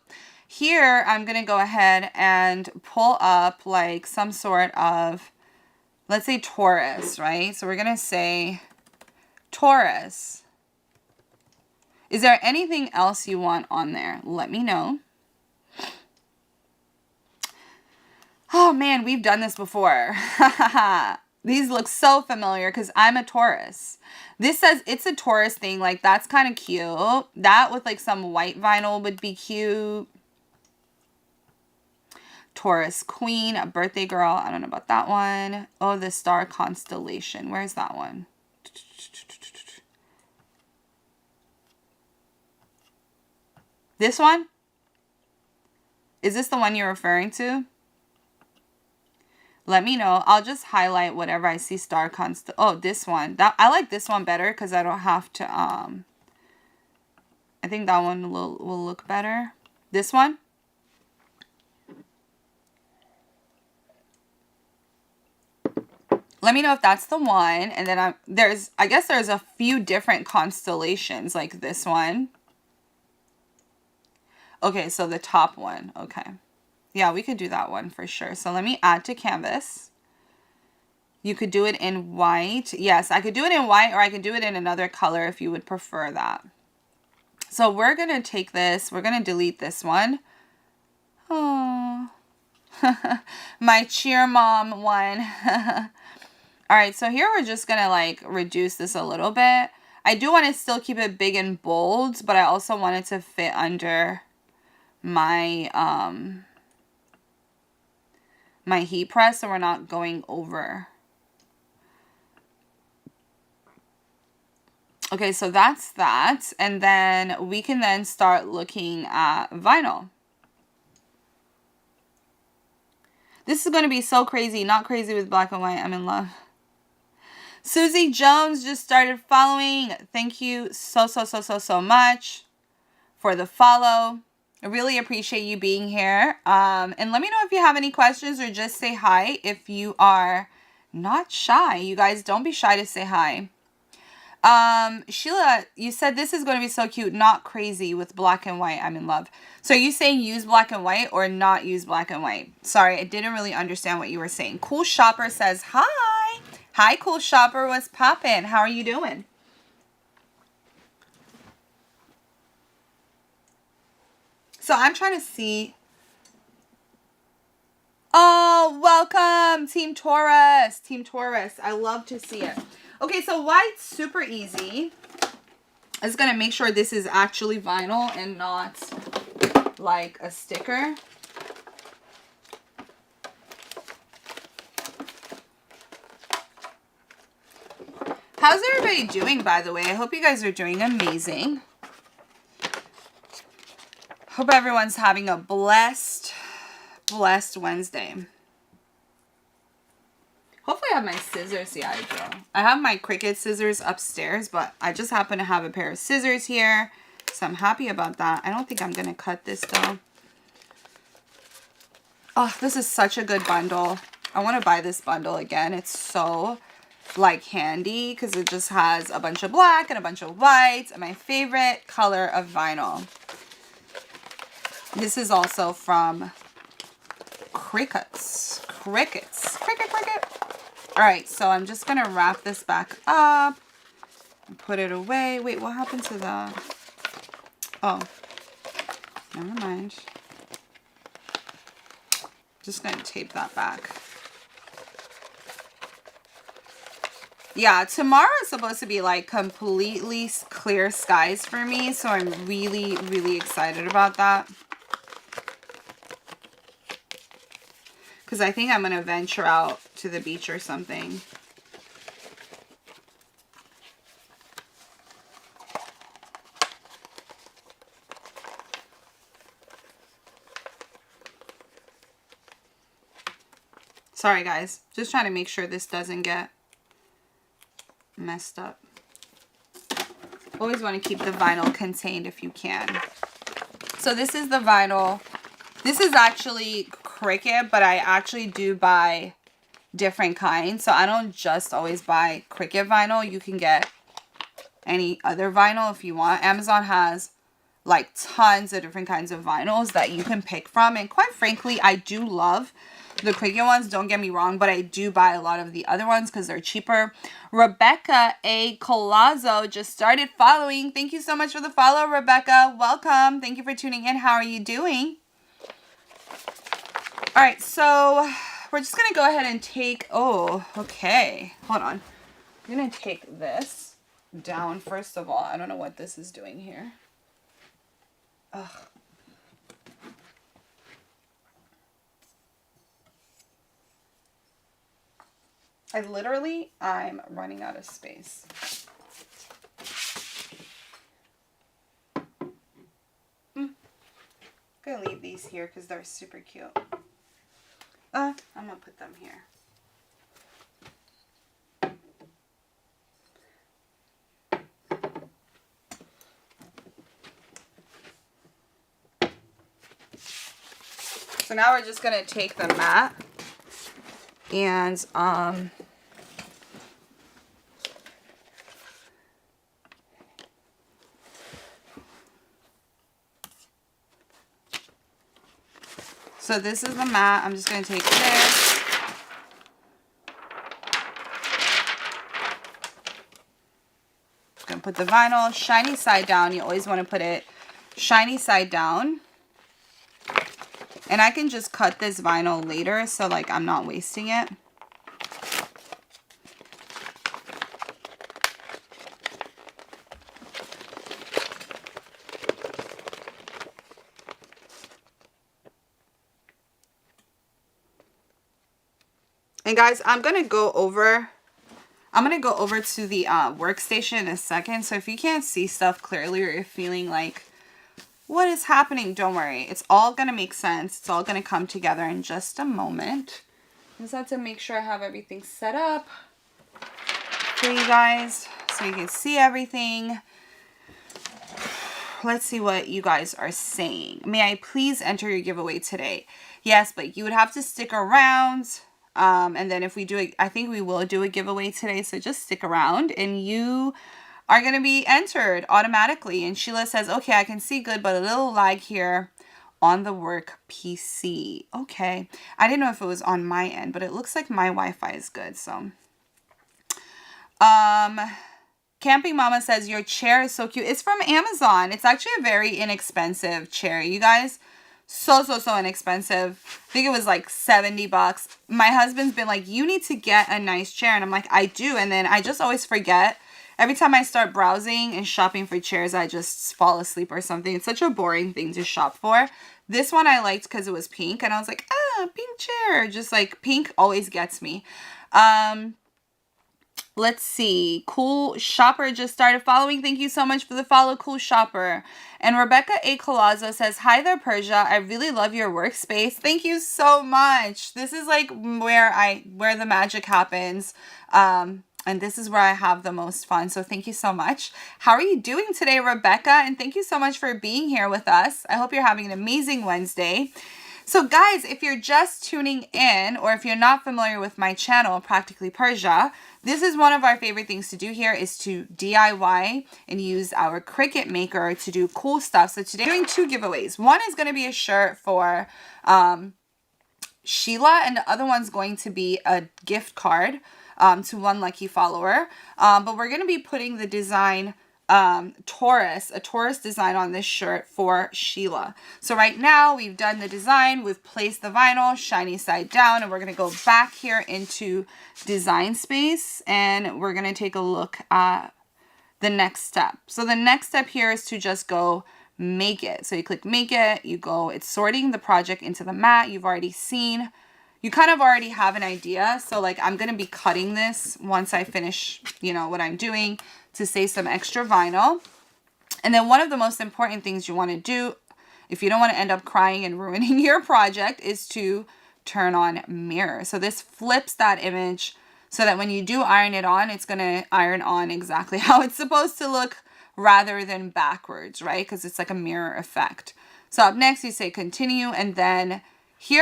here I'm going to go ahead and pull up like some sort of, let's say Taurus, right? So we're going to say Taurus. Is there anything else you want on there? Let me know. Oh man, we've done this before. These look so familiar because I'm a Taurus. This says it's a Taurus thing. Like, that's kind of cute. That with like some white vinyl would be cute. Taurus Queen, a birthday girl. I don't know about that one. Oh, the star constellation. Where's that one? This one? Is this the one you're referring to? Let me know. I'll just highlight whatever I see star const. Oh, this one. I like this one better because I don't have to. I think that one will look better. This one. Let me know if that's the one. And then I guess there's a few different constellations like this one. Okay, so the top one. Okay. Yeah, we could do that one for sure. So let me add to canvas. You could do it in white. Yes, I could do it in white, or I could do it in another color if you would prefer that. So we're going to take this. We're going to delete this one. Oh, my cheer mom one. All right, so here we're just going to like reduce this a little bit. I do want to still keep it big and bold, but I also want it to fit under my my heat press, so we're not going over. Okay, so that's that. And then we can then start looking at vinyl. This is going to be so crazy. Not crazy with black and white. I'm in love. Susie Jones just started following. Thank you so much for the follow. I really appreciate you being here. And let me know if you have any questions, or just say hi if you are not shy. You guys, don't be shy to say hi. Sheila, you said this is going to be so cute. Not crazy with black and white. I'm in love. So are you saying use black and white or not use black and white? Sorry, I didn't really understand what you were saying. Cool Shopper says hi. Hi, Cool Shopper. What's poppin'? How are you doing? So I'm trying to see. Oh, welcome, Team Taurus. Team Taurus. I love to see it. Okay, so white's super easy. I'm just going to make sure this is actually vinyl and not like a sticker. How's everybody doing, by the way? I hope you guys are doing amazing. Hope everyone's having a blessed Wednesday. Hopefully I have my scissors. Yeah, I do. I have my Cricut scissors upstairs, but I just happen to have a pair of scissors here. So I'm happy about that. I don't think I'm going to cut this though. Oh, this is such a good bundle. I want to buy this bundle again. It's so like handy because it just has a bunch of black and a bunch of whites and my favorite color of vinyl. This is also from Crickets. Cricket. All right, so I'm just going to wrap this back up and put it away. Wait, what happened to the... Oh, never mind. Just going to tape that back. Yeah, tomorrow is supposed to be like completely clear skies for me, so I'm really excited about that. Because I think I'm going to venture out to the beach or something. Sorry guys, just trying to make sure this doesn't get messed up. Always want to keep the vinyl contained if you can. So this is the vinyl. This is actually Cricut, but I actually do buy different kinds. So I don't just always buy Cricut vinyl. You can get any other vinyl if you want. Amazon has like tons of different kinds of vinyls that you can pick from. And quite frankly, I do love the Cricut ones, don't get me wrong, but I do buy a lot of the other ones because they're cheaper. Rebecca A. Colazzo just started following. Thank you so much for the follow, Rebecca. Welcome. Thank you for tuning in. How are you doing? All right, so we're just going to go ahead and take, oh, okay. Hold on. I'm going to take this down first of all. I don't know what this is doing here. Ugh. I'm running out of space. I'm gonna leave these here because they're super cute. I'm gonna put them here. So now we're just gonna take the mat and so this is the mat. I'm just going to take this. Going to put the vinyl shiny side down. You always want to put it shiny side down. And I can just cut this vinyl later, so like I'm not wasting it. And guys, I'm going to go over to the workstation in a second. So if you can't see stuff clearly or you're feeling like, what is happening? Don't worry. It's all going to make sense. It's all going to come together in just a moment. I just have to make sure I have everything set up for you guys so you can see everything. Let's see what you guys are saying. May I please enter your giveaway today? Yes, but you would have to stick around. And then if we do it, I think we will do a giveaway today. So just stick around and you are going to be entered automatically. And Sheila says, okay, I can see good, but a little lag here on the work PC. Okay. I didn't know if it was on my end, but it looks like my Wi-Fi is good. So, Camping Mama says, your chair is so cute. It's from Amazon. It's actually a very inexpensive chair, you guys. So inexpensive. I think it was like 70 bucks. My husband's been like, you need to get a nice chair. And I'm like, I do. And then I just always forget. Every time I start browsing and shopping for chairs, I just fall asleep or something. It's such a boring thing to shop for. This one I liked because it was pink. And I was like, pink chair. Just like pink always gets me. Let's see. Cool Shopper just started following. Thank you so much for the follow, Cool Shopper. And Rebecca A. Colazzo says, hi there, Persia. I really love your workspace. Thank you so much. This is like where the magic happens. And this is where I have the most fun. So thank you so much. How are you doing today, Rebecca? And thank you so much for being here with us. I hope you're having an amazing Wednesday. So guys, if you're just tuning in or if you're not familiar with my channel, Practically Persia, this is one of our favorite things to do here is to DIY and use our Cricut Maker to do cool stuff. So today we're doing two giveaways. One is going to be a shirt for Sheila and the other one's going to be a gift card to one lucky follower. But we're going to be putting the design a Taurus design on this shirt for Sheila. So right now we've done the design, we've placed the vinyl shiny side down, and we're going to go back here into design space and we're going to take a look at the next step. So the next step here is to just go make it. So you click make it, you go, it's sorting the project into the mat. You've already seen, you kind of already have an idea. So like I'm going to be cutting this once I finish, what I'm doing, to save some extra vinyl. And then one of the most important things you want to do, if you don't want to end up crying and ruining your project, is to turn on mirror. So this flips that image so that when you do iron it on, it's going to iron on exactly how it's supposed to look rather than backwards, right? Because it's like a mirror effect. So up next, you say continue, and then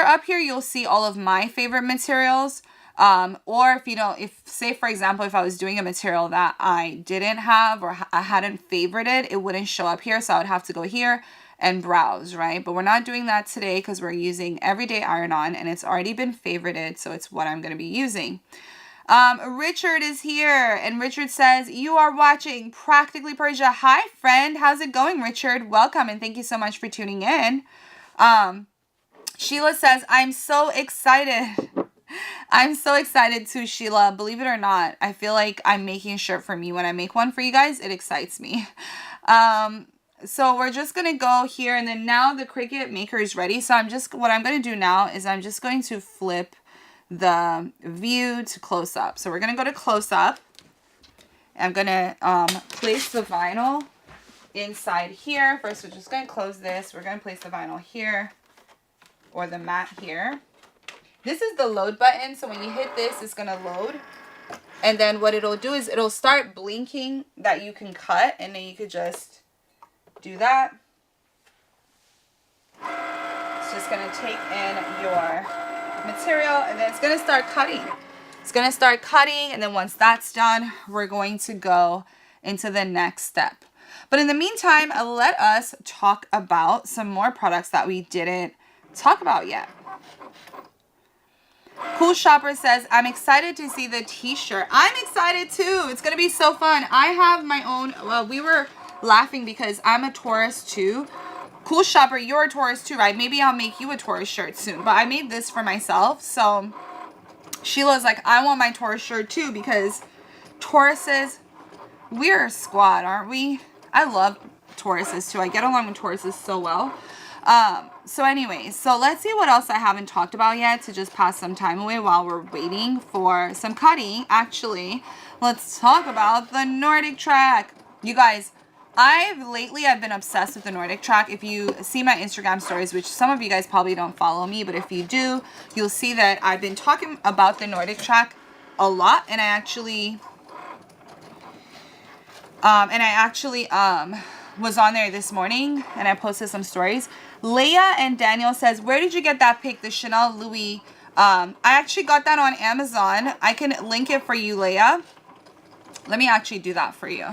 up here, you'll see all of my favorite materials. Or if you know, say for example, if I was doing a material that I didn't have or I hadn't favorited, it wouldn't show up here. So I would have to go here and browse, right? But we're not doing that today because we're using Everyday Iron On and it's already been favorited. So it's what I'm going to be using. Richard is here and Richard says, you are watching Practically Persia. Hi friend. How's it going, Richard? Welcome. And thank you so much for tuning in. Sheila says, I'm so excited. I'm so excited too, Sheila. Believe it or not, I feel like I'm making a shirt for me. When I make one for you guys, it excites me. So we're just going to go here and then now the Cricut maker is ready. So what I'm going to do now is I'm just going to flip the view to close up. So we're going to go to close up. I'm going to place the vinyl inside here. First, we're just going to close this. We're going to place the vinyl here or the mat here. This is the load button. So when you hit this, it's going to load. And then what it'll do is it'll start blinking that you can cut. And then you could just do that. It's just going to take in your material and then it's going to start cutting. It's going to start cutting. And then once that's done, we're going to go into the next step. But in the meantime, let us talk about some more products that we didn't talk about yet. Cool Shopper says, I'm excited to see the t-shirt. I'm excited too. It's going to be so fun. I have my own, well, we were laughing because I'm a Taurus too. Cool Shopper, you're a Taurus too, right? Maybe I'll make you a Taurus shirt soon. But I made this for myself. So Sheila's like, I want my Taurus shirt too because Tauruses, we're a squad, aren't we? I love Tauruses too. I get along with Tauruses so well. So anyways, so let's see what else I haven't talked about yet to just pass some time away while we're waiting for some cutting. Actually, let's talk about the Nordic track. You guys, I've been obsessed with the Nordic track. If you see my Instagram stories, which some of you guys probably don't follow me, but if you do, you'll see that I've been talking about the Nordic track a lot. And I actually was on there this morning and I posted some stories. Leia and Daniel says, where did you get that pic? The Chanel Louis. I actually got that on Amazon. I can link it for you, Leia. Let me actually do that for you.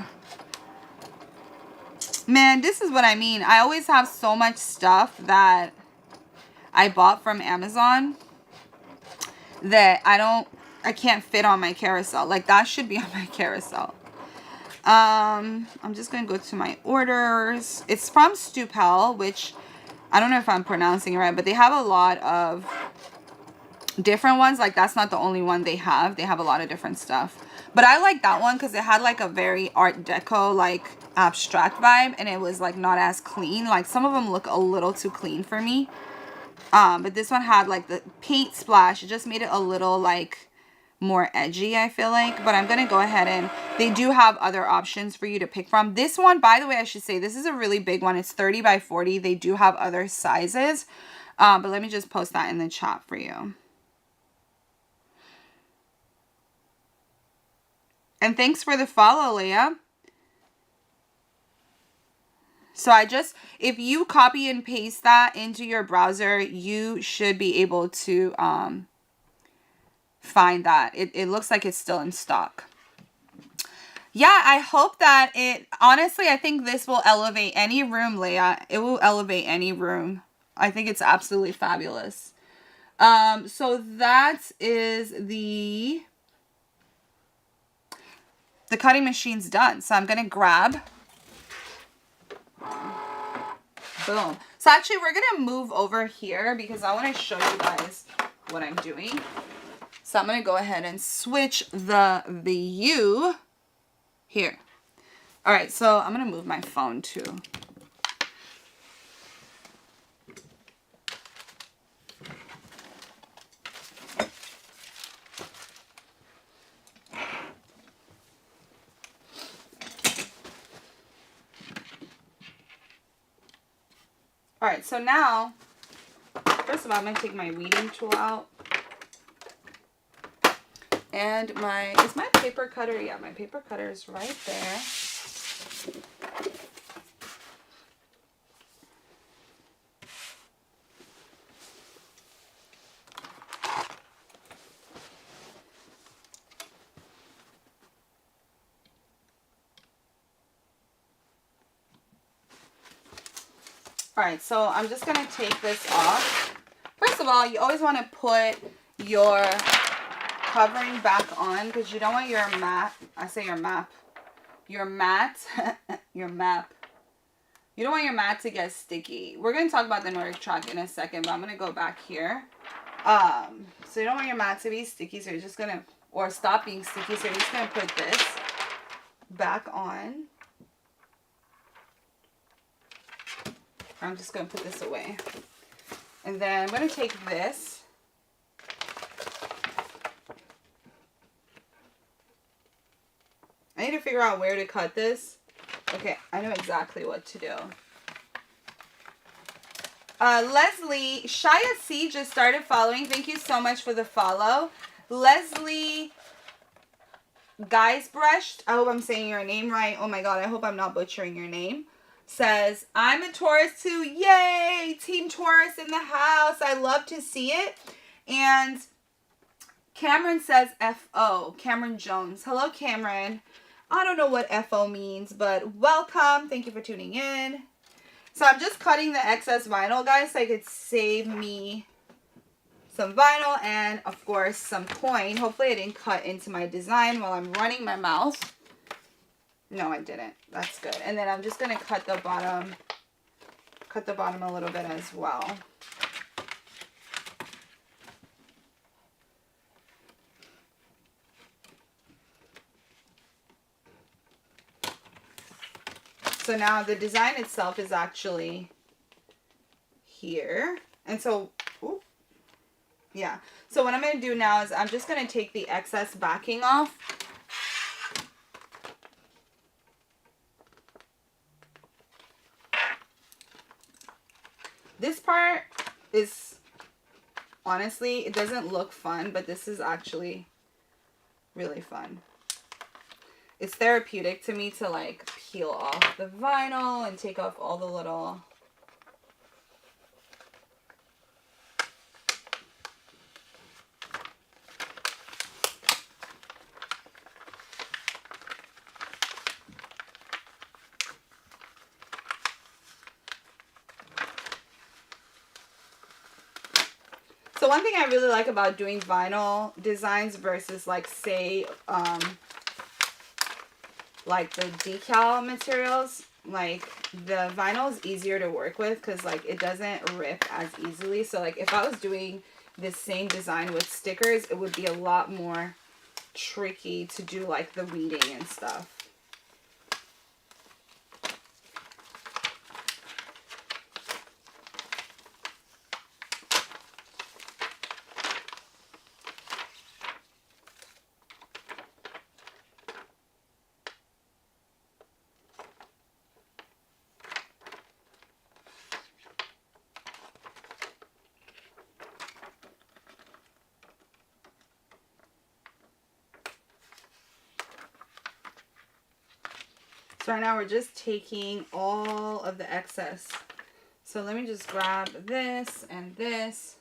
Man, this is what I mean. I always have so much stuff that I bought from Amazon that I can't fit on my carousel. Like that should be on my carousel. I'm just going to go to my orders. It's from Stupel, which I don't know if I'm pronouncing it right, but they have a lot of different ones. Like that's not the only one they have. They have a lot of different stuff. But I like that one because it had like a very Art Deco, like abstract vibe. And it was like not as clean. Like some of them look a little too clean for me. But this one had like the paint splash. It just made it a little like more edgy, I feel like. But I'm gonna go ahead and they do have other options for you to pick from. This one, by the way, I should say this is a really big one. It's 30 by 40. They do have other sizes, but let me just post that in the chat for you. And thanks for the follow, Leah. So if you copy and paste that into your browser, you should be able to find that. It looks like it's still in stock. Yeah, I hope that honestly, I think this will elevate any room, Leia. It will elevate any room. I think it's absolutely fabulous. So that is the cutting machine's done. So I'm going to grab, boom. So actually we're going to move over here because I want to show you guys what I'm doing. So I'm going to go ahead and switch the view here. All right, so I'm going to move my phone too. All right, so now First of all, I'm going to take my weeding tool out. And is my paper cutter? Yeah, my paper cutter is right there. All right, so I'm just going to take this off. First of all, you always want to put your covering back on because you don't want your mat, your mat, your map. You don't want your mat to get sticky. We're going to talk about the Nordic track in a second, but I'm going to go back here. So you don't want your mat to be sticky, so you're just going to, or stop being sticky, so you're just going to put this back on. I'm just going to put this away. And then I'm going to take this. I need to figure out where to cut this. Okay, I know exactly what to do. Leslie, Shia C just started following. Thank you so much for the follow. Leslie Geisbrecht, I hope I'm saying your name right. Oh my God, I hope I'm not butchering your name. Says, I'm a Taurus too. Yay! Team Taurus in the house. I love to see it. And Cameron says FO. Cameron Jones. Hello, Cameron. I don't know what FO means, but welcome. Thank you for tuning in. So I'm just cutting the excess vinyl, guys, so I could save me some vinyl and, of course, some coin. Hopefully I didn't cut into my design while I'm running my mouth. No, I didn't. That's good. And then I'm just going to cut the bottom a little bit as well. So now the design itself is actually here. And so, ooh, yeah. So what I'm going to do now is I'm just going to take the excess backing off. This part is, honestly, it doesn't look fun, but this is actually really fun. It's therapeutic to me to like peel off the vinyl and take off all the little So one thing I really like about doing vinyl designs versus like say like the decal materials, like the vinyl is easier to work with because like it doesn't rip as easily. So like if I was doing this same design with stickers, it would be a lot more tricky to do like the weeding and stuff. So right now we're just taking all of the excess. So let me just grab this and this.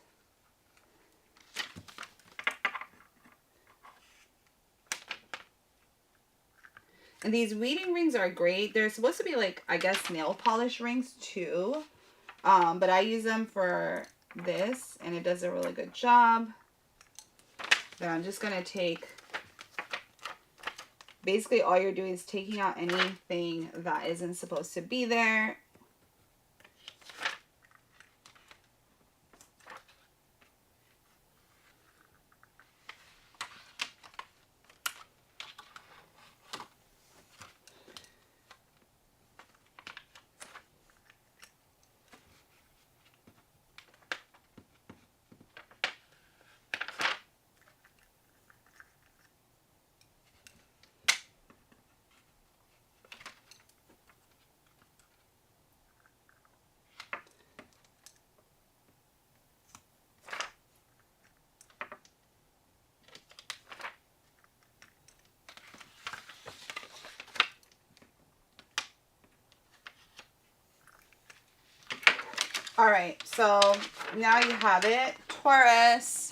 And these weeding rings are great. They're supposed to be like, I guess, nail polish rings too. But I use them for this and it does a really good job. Then I'm just going to take, basically all you're doing is taking out anything that isn't supposed to be there. All right, so now you have it, Taurus.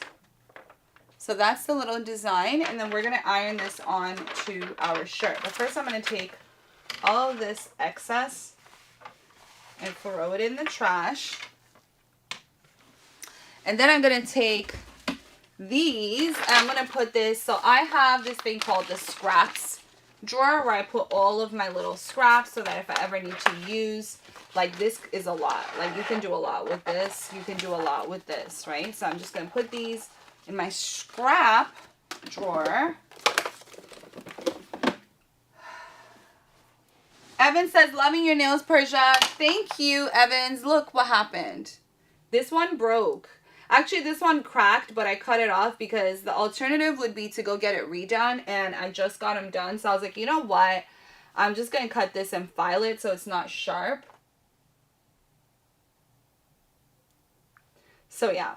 So that's the little design, and then we're going to iron this on to our shirt. But first I'm going to take all of this excess and throw it in the trash. And then I'm going to take these, and I'm going to put this, so I have this thing called the scraps drawer where I put all of my little scraps so that if I ever need to use, like this is a lot. Like you can do a lot with this. You can do a lot with this, right? So I'm just going to put these in my scrap drawer. Evan says, loving your nails, Pursia. Thank you, Evans. Look what happened. This one broke. Actually, this one cracked, but I cut it off because the alternative would be to go get it redone, and I just got them done. So I was like, you know what? I'm just going to cut this and file it so it's not sharp. So, yeah.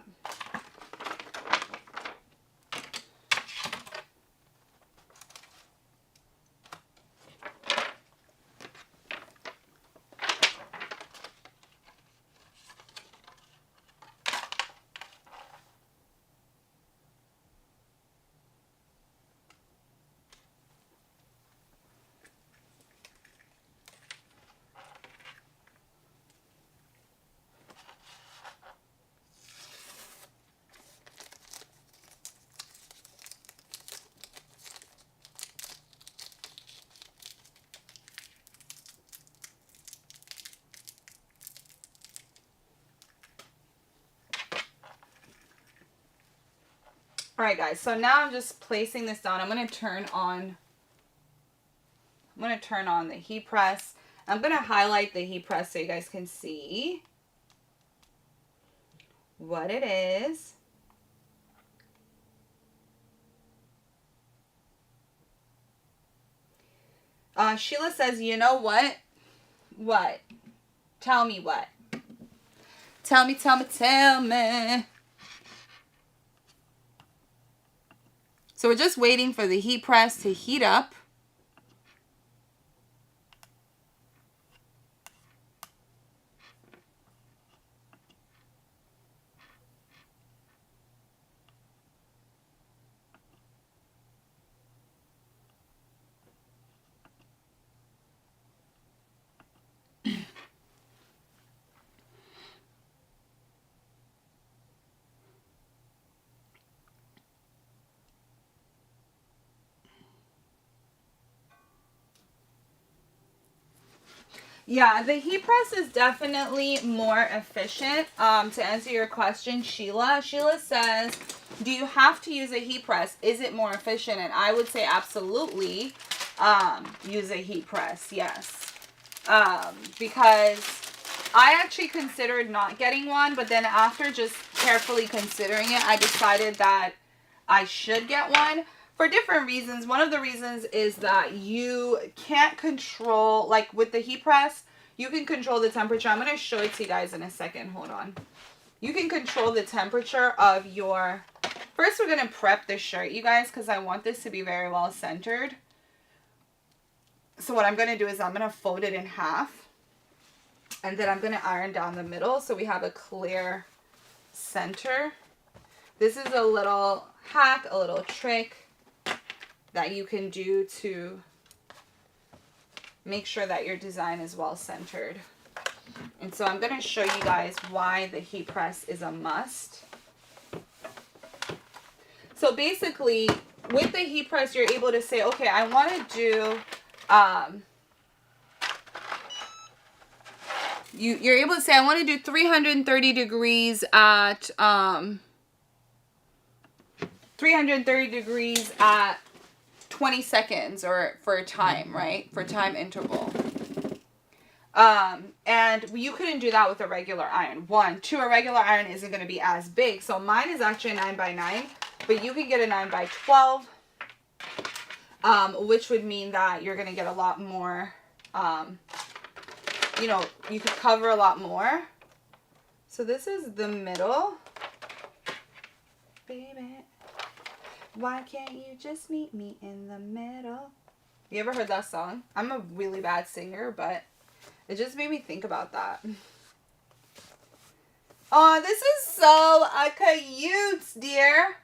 All right, guys, so now I'm just placing this down. I'm going to turn on the heat press. I'm going to highlight the heat press so you guys can see what it is. Sheila says, you know what? What? Tell me what? Tell me, tell me, tell me. So we're just waiting for the heat press to heat up. Yeah, the heat press is definitely more efficient. To answer your question, Sheila says, do you have to use a heat press? Is it more efficient? And I would say absolutely use a heat press, yes. Because I actually considered not getting one, but then after just carefully considering it, I decided that I should get one. For different reasons. One of the reasons is that you can't control, like with the heat press, you can control the temperature. I'm going to show it to you guys in a second. Hold on. You can control the temperature of your... First, we're going to prep the shirt, you guys, because I want this to be very well centered. So what I'm going to do is I'm going to fold it in half. And then I'm going to iron down the middle so we have a clear center. This is a little hack, a little trick that you can do to make sure that your design is well centered. And so I'm going to show you guys why the heat press is a must. So basically, with the heat press, you're able to say, okay, I want to do, you're able to say, I want to do 330 degrees at, 330 degrees at 20 seconds or for a time, right? For time interval. And you couldn't do that with a regular iron. Two, a regular iron isn't going to be as big. So mine is actually a 9x9, but you can get a 9x12, which would mean that you're going to get a lot more, you know, you could cover a lot more. So this is the middle. Baby, why can't you just meet me in the middle? You ever heard that song? I'm a really bad singer, but it just made me think about that. Oh, this is so cute, dear.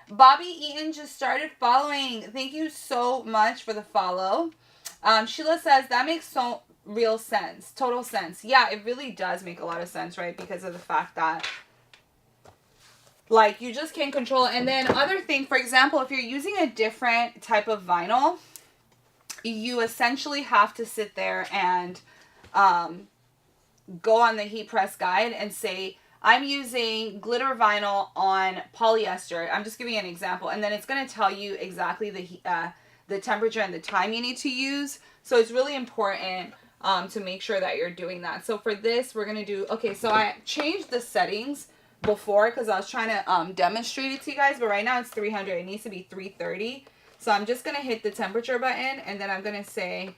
Bobby Eaton just started following. Thank you so much for the follow. Sheila says that makes so real sense. Total sense. Yeah, it really does make a lot of sense, right? Because of the fact that like you just can't control it. And then other thing, for example, if you're using a different type of vinyl, you essentially have to sit there and go on the heat press guide and say, I'm using glitter vinyl on polyester. I'm just giving you an example. And then it's going to tell you exactly the temperature and the time you need to use. So it's really important to make sure that you're doing that. So for this, we're going to do, okay, so I changed the settings before because I was trying to demonstrate it to you guys. But right now it's 300. It needs to be 330. So I'm just going to hit the temperature button and then I'm going to say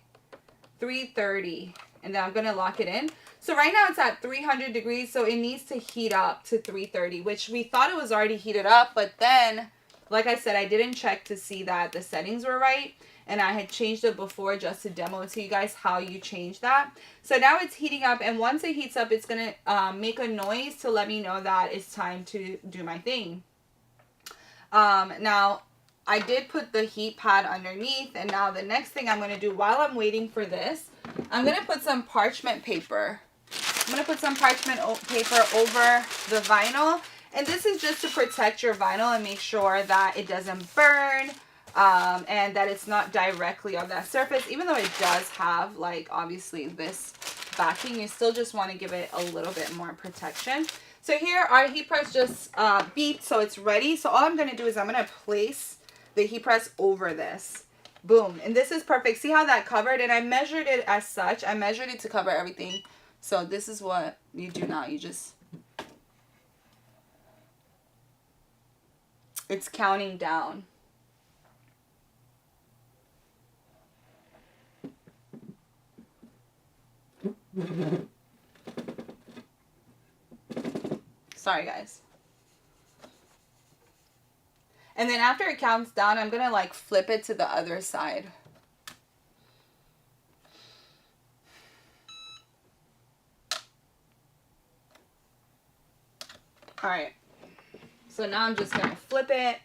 330 and then I'm going to lock it in. So right now it's at 300 degrees, so it needs to heat up to 330, which we thought it was already heated up, but then, like I said, I didn't check to see that the settings were right, and I had changed it before just to demo to you guys how you change that. So now it's heating up, and once it heats up, it's going to make a noise to let me know that it's time to do my thing. Now, I did put the heat pad underneath, and now the next thing I'm going to do while I'm waiting for this, I'm going to put some parchment paper. I'm going to put some parchment paper over the vinyl, and this is just to protect your vinyl and make sure that it doesn't burn and that it's not directly on that surface. Even though it does have, like, obviously this backing, you still just want to give it a little bit more protection. So here our heat press just beeped, so it's ready. So all I'm going to do is I'm going to place the heat press over this. Boom. And this is perfect. See how that covered? And I measured it as such. I measured it to cover everything. So this is what you do now. You just, it's counting down. Sorry, guys. And then after it counts down, I'm going to like flip it to the other side. All right. So now I'm just going to flip it.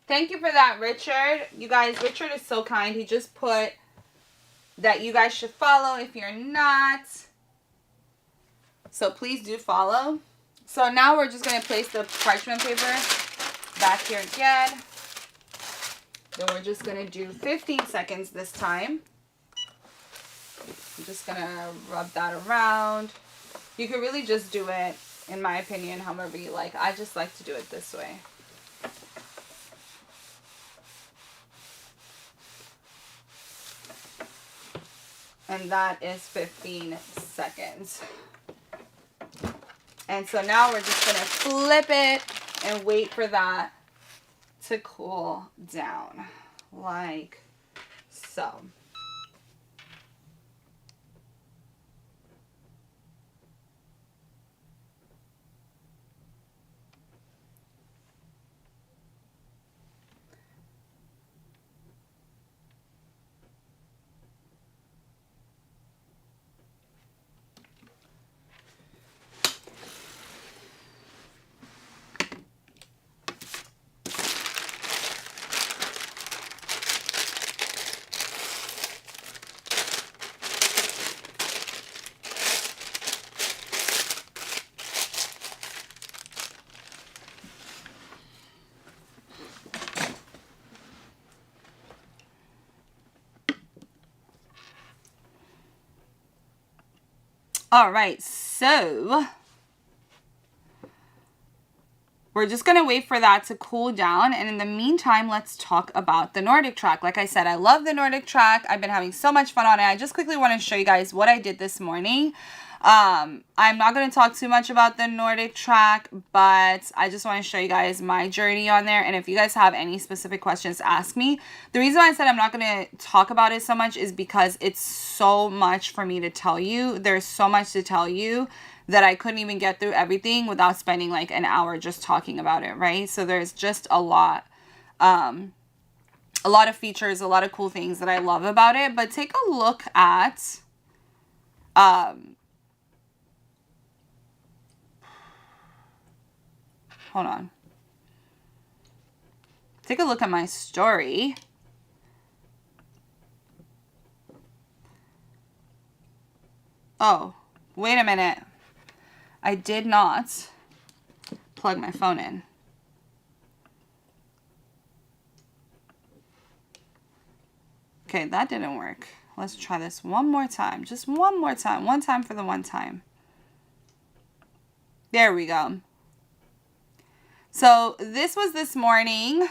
Thank you for that, Richard. You guys, Richard is so kind. He just put that you guys should follow if you're not. So please do follow. So now we're just going to place the parchment paper back here again. Then we're just going to do 15 seconds this time. I'm just going to rub that around. You can really just do it, in my opinion, however you like. I just like to do it this way. And that is 15 seconds. And so now we're just going to flip it and wait for that to cool down, like so. All right, so we're just going to wait for that to cool down. And in the meantime, let's talk about the Nordic track. Like I said, I love the Nordic track. I've been having so much fun on it. I just quickly want to show you guys what I did this morning. I'm not going to talk too much about the Nordic track, but I just want to show you guys my journey on there. And if you guys have any specific questions, ask me. The reason why I said I'm not going to talk about it so much is because it's so much for me to tell you. There's so much to tell you that I couldn't even get through everything without spending like an hour just talking about it, right? So there's just a lot of features, a lot of cool things that I love about it. But take a look at hold on. Take a look at my story. Oh, wait a minute. I did not plug my phone in. Okay, that didn't work. Let's try this one more time. Just one more time. One time for the one time. There we go. So this was this morning,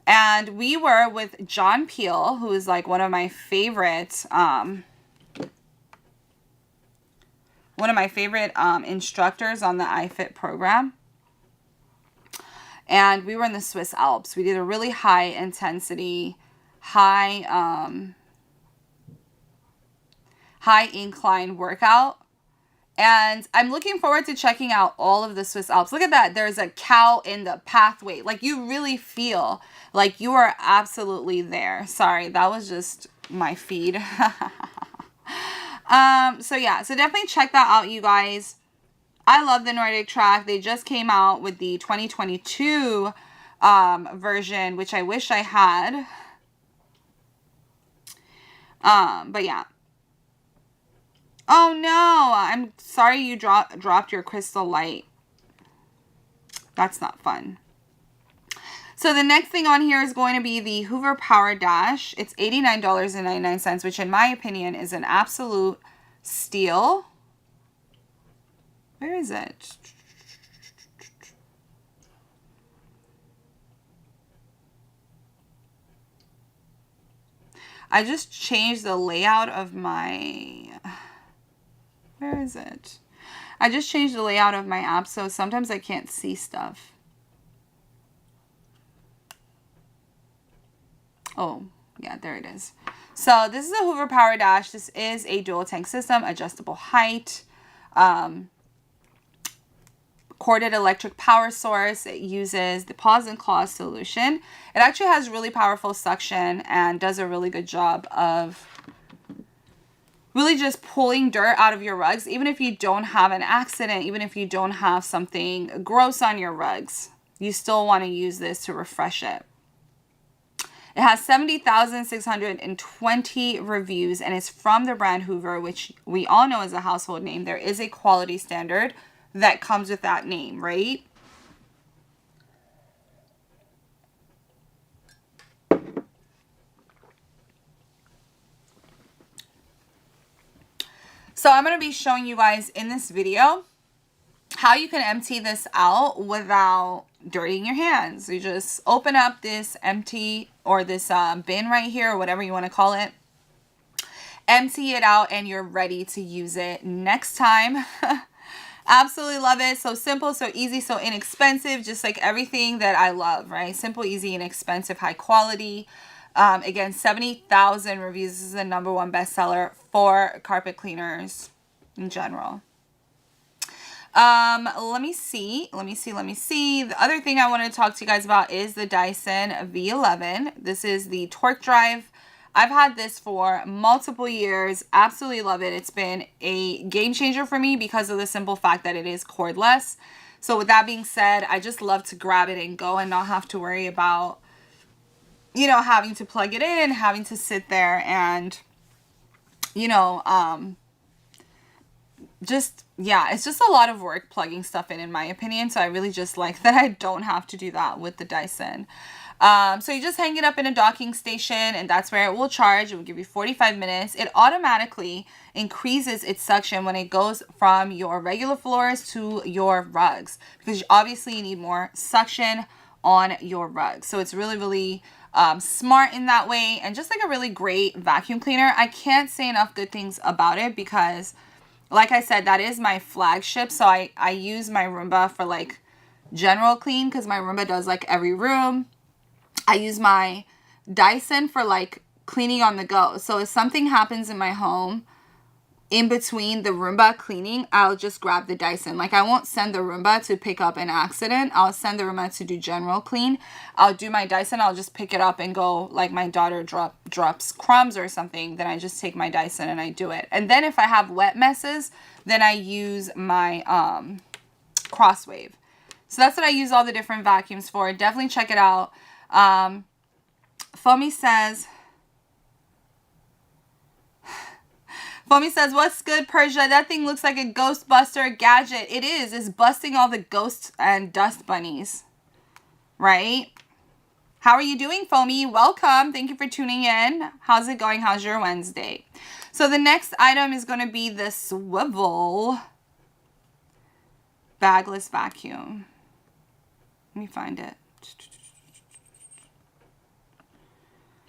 and we were with John Peel, who is like one of my favorite, instructors on the iFit program. And we were in the Swiss Alps. We did a really high intensity, high incline workout. And I'm looking forward to checking out all of the Swiss Alps. Look at that. There's a cow in the pathway. Like, you really feel like you are absolutely there. Sorry, that was just my feed. So yeah, so definitely check that out, you guys. I love the Nordic track. They just came out with the 2022 version, which I wish I had. But yeah. Oh no, I'm sorry you dropped your crystal light. That's not fun. So the next thing on here is going to be the Hoover Power Dash. It's $89.99, which in my opinion is an absolute steal. Where is it? I just changed the layout of my... Where is it? I just changed the layout of my app, so sometimes I can't see stuff. Oh, yeah, there it is. So this is a Hoover Power Dash. This is a dual tank system, adjustable height, corded electric power source. It uses the Paws and Claws solution. It actually has really powerful suction and does a really good job of really just pulling dirt out of your rugs, even if you don't have an accident, even if you don't have something gross on your rugs, you still want to use this to refresh it. It has 70,620 reviews, and it's from the brand Hoover, which we all know is a household name. There is a quality standard that comes with that name, right? So I'm going to be showing you guys in this video how you can empty this out without dirtying your hands. You just open up this empty or this bin right here, or whatever you want to call it. Empty it out and you're ready to use it next time. Absolutely love it. So simple, so easy, so inexpensive, just like everything that I love, right? Simple, easy, inexpensive, high quality. Again, 70,000 reviews. This is the #1 bestseller for carpet cleaners in general. Let me see. The other thing I want to talk to you guys about is the Dyson V11. This is the torque drive. I've had this for multiple years. Absolutely love it. It's been a game changer for me because of the simple fact that it is cordless. So with that being said, I just love to grab it and go and not have to worry about, you know, having to plug it in, having to sit there and, you know, just, yeah, it's just a lot of work plugging stuff in my opinion. So I really just like that I don't have to do that with the Dyson. So you just hang it up in a docking station, and that's where it will charge. It will give you 45 minutes. It automatically increases its suction when it goes from your regular floors to your rugs, because obviously you need more suction on your rugs. So it's really, really smart in that way, and just like a really great vacuum cleaner. I can't say enough good things about it because, like I said, that is my flagship. So I use my Roomba for like general clean, because my Roomba does like every room. I use my Dyson for like cleaning on the go. So if something happens in my home in between the Roomba cleaning, I'll just grab the Dyson. Like, I won't send the Roomba to pick up an accident. I'll send the Roomba to do general clean. I'll do my Dyson. I'll just pick it up and go, like my daughter drops crumbs or something, then I just take my Dyson and I do it. And then if I have wet messes, then I use my Crosswave. So that's what I use all the different vacuums for. Definitely check it out. Foamy says, what's good, Persia? That thing looks like a Ghostbuster gadget. It is. It's busting all the ghosts and dust bunnies. Right? How are you doing, Foamy? Welcome. Thank you for tuning in. How's it going? How's your Wednesday? So the next item is going to be the swivel bagless vacuum. Let me find it.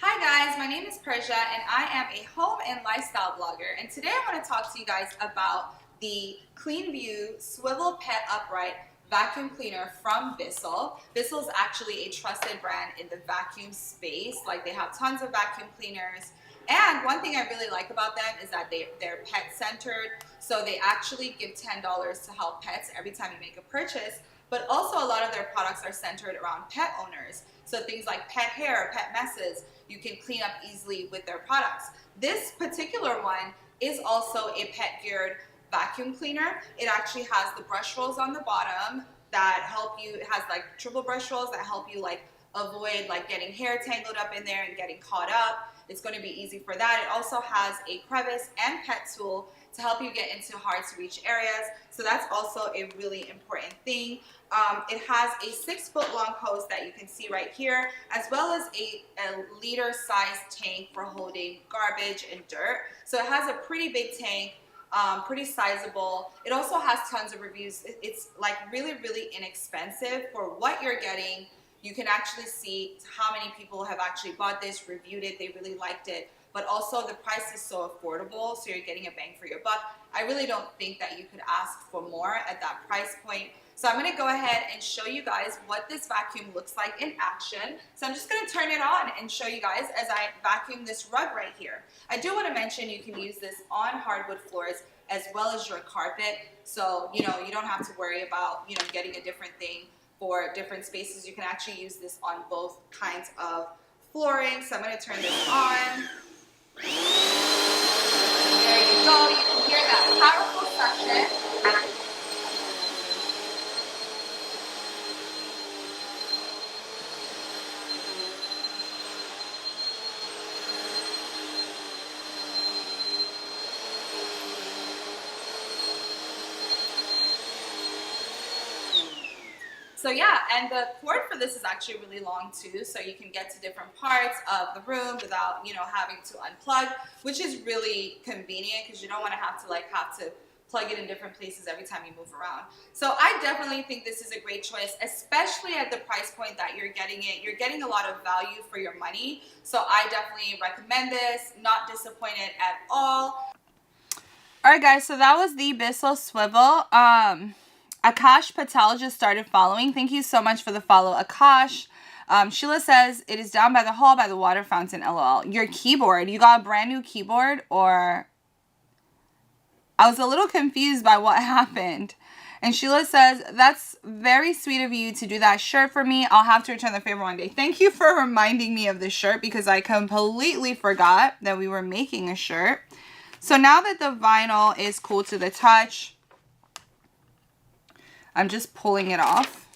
Hi guys, my name is Pursia and I am a home and lifestyle blogger, and today I want to talk to you guys about the CleanView Swivel Pet Upright Vacuum Cleaner from Bissell. Bissell is actually a trusted brand in the vacuum space. Like, they have tons of vacuum cleaners, and one thing I really like about them is that they're pet centered. So they actually give $10 to help pets every time you make a purchase, but also a lot of their products are centered around pet owners. So things like pet hair, pet messes, you can clean up easily with their products. This particular one is also a pet geared vacuum cleaner. It actually has the brush rolls on the bottom that help you. It has like triple brush rolls that help you like avoid like getting hair tangled up in there and getting caught up. It's going to be easy for that. It also has a crevice and pet tool to help you get into hard to reach areas. So that's also a really important thing. It has a 6-foot long hose that you can see right here, as well as a liter sized tank for holding garbage and dirt. So it has a pretty big tank, pretty sizable. It also has tons of reviews. It's like really, really inexpensive for what you're getting. You can actually see how many people have actually bought this, reviewed it, they really liked it. But also the price is so affordable, so you're getting a bang for your buck. I really don't think that you could ask for more at that price point. So I'm gonna go ahead and show you guys what this vacuum looks like in action. So I'm just gonna turn it on and show you guys as I vacuum this rug right here. I do wanna mention you can use this on hardwood floors as well as your carpet. So, you know, you don't have to worry about, you know, getting a different thing for different spaces. You can actually use this on both kinds of flooring. So I'm gonna turn this on. There you go. You can hear that powerful suction. So yeah, and the cord for this is actually really long too, so you can get to different parts of the room without, you know, having to unplug, which is really convenient because you don't want to have to plug it in different places every time you move around. So I definitely think this is a great choice, especially at the price point that you're getting it. You're getting a lot of value for your money. So I definitely recommend this, not disappointed at all. All right guys, so that was the Bissell Swivel. Akash Patel just started following. Thank you so much for the follow, Akash. Sheila says, it is down by the hall by the water fountain, LOL. Your keyboard, you got a brand new keyboard, or... I was a little confused by what happened. And Sheila says, that's very sweet of you to do that shirt for me. I'll have to return the favor one day. Thank you for reminding me of the shirt because I completely forgot that we were making a shirt. So now that the vinyl is cool to the touch, I'm just pulling it off.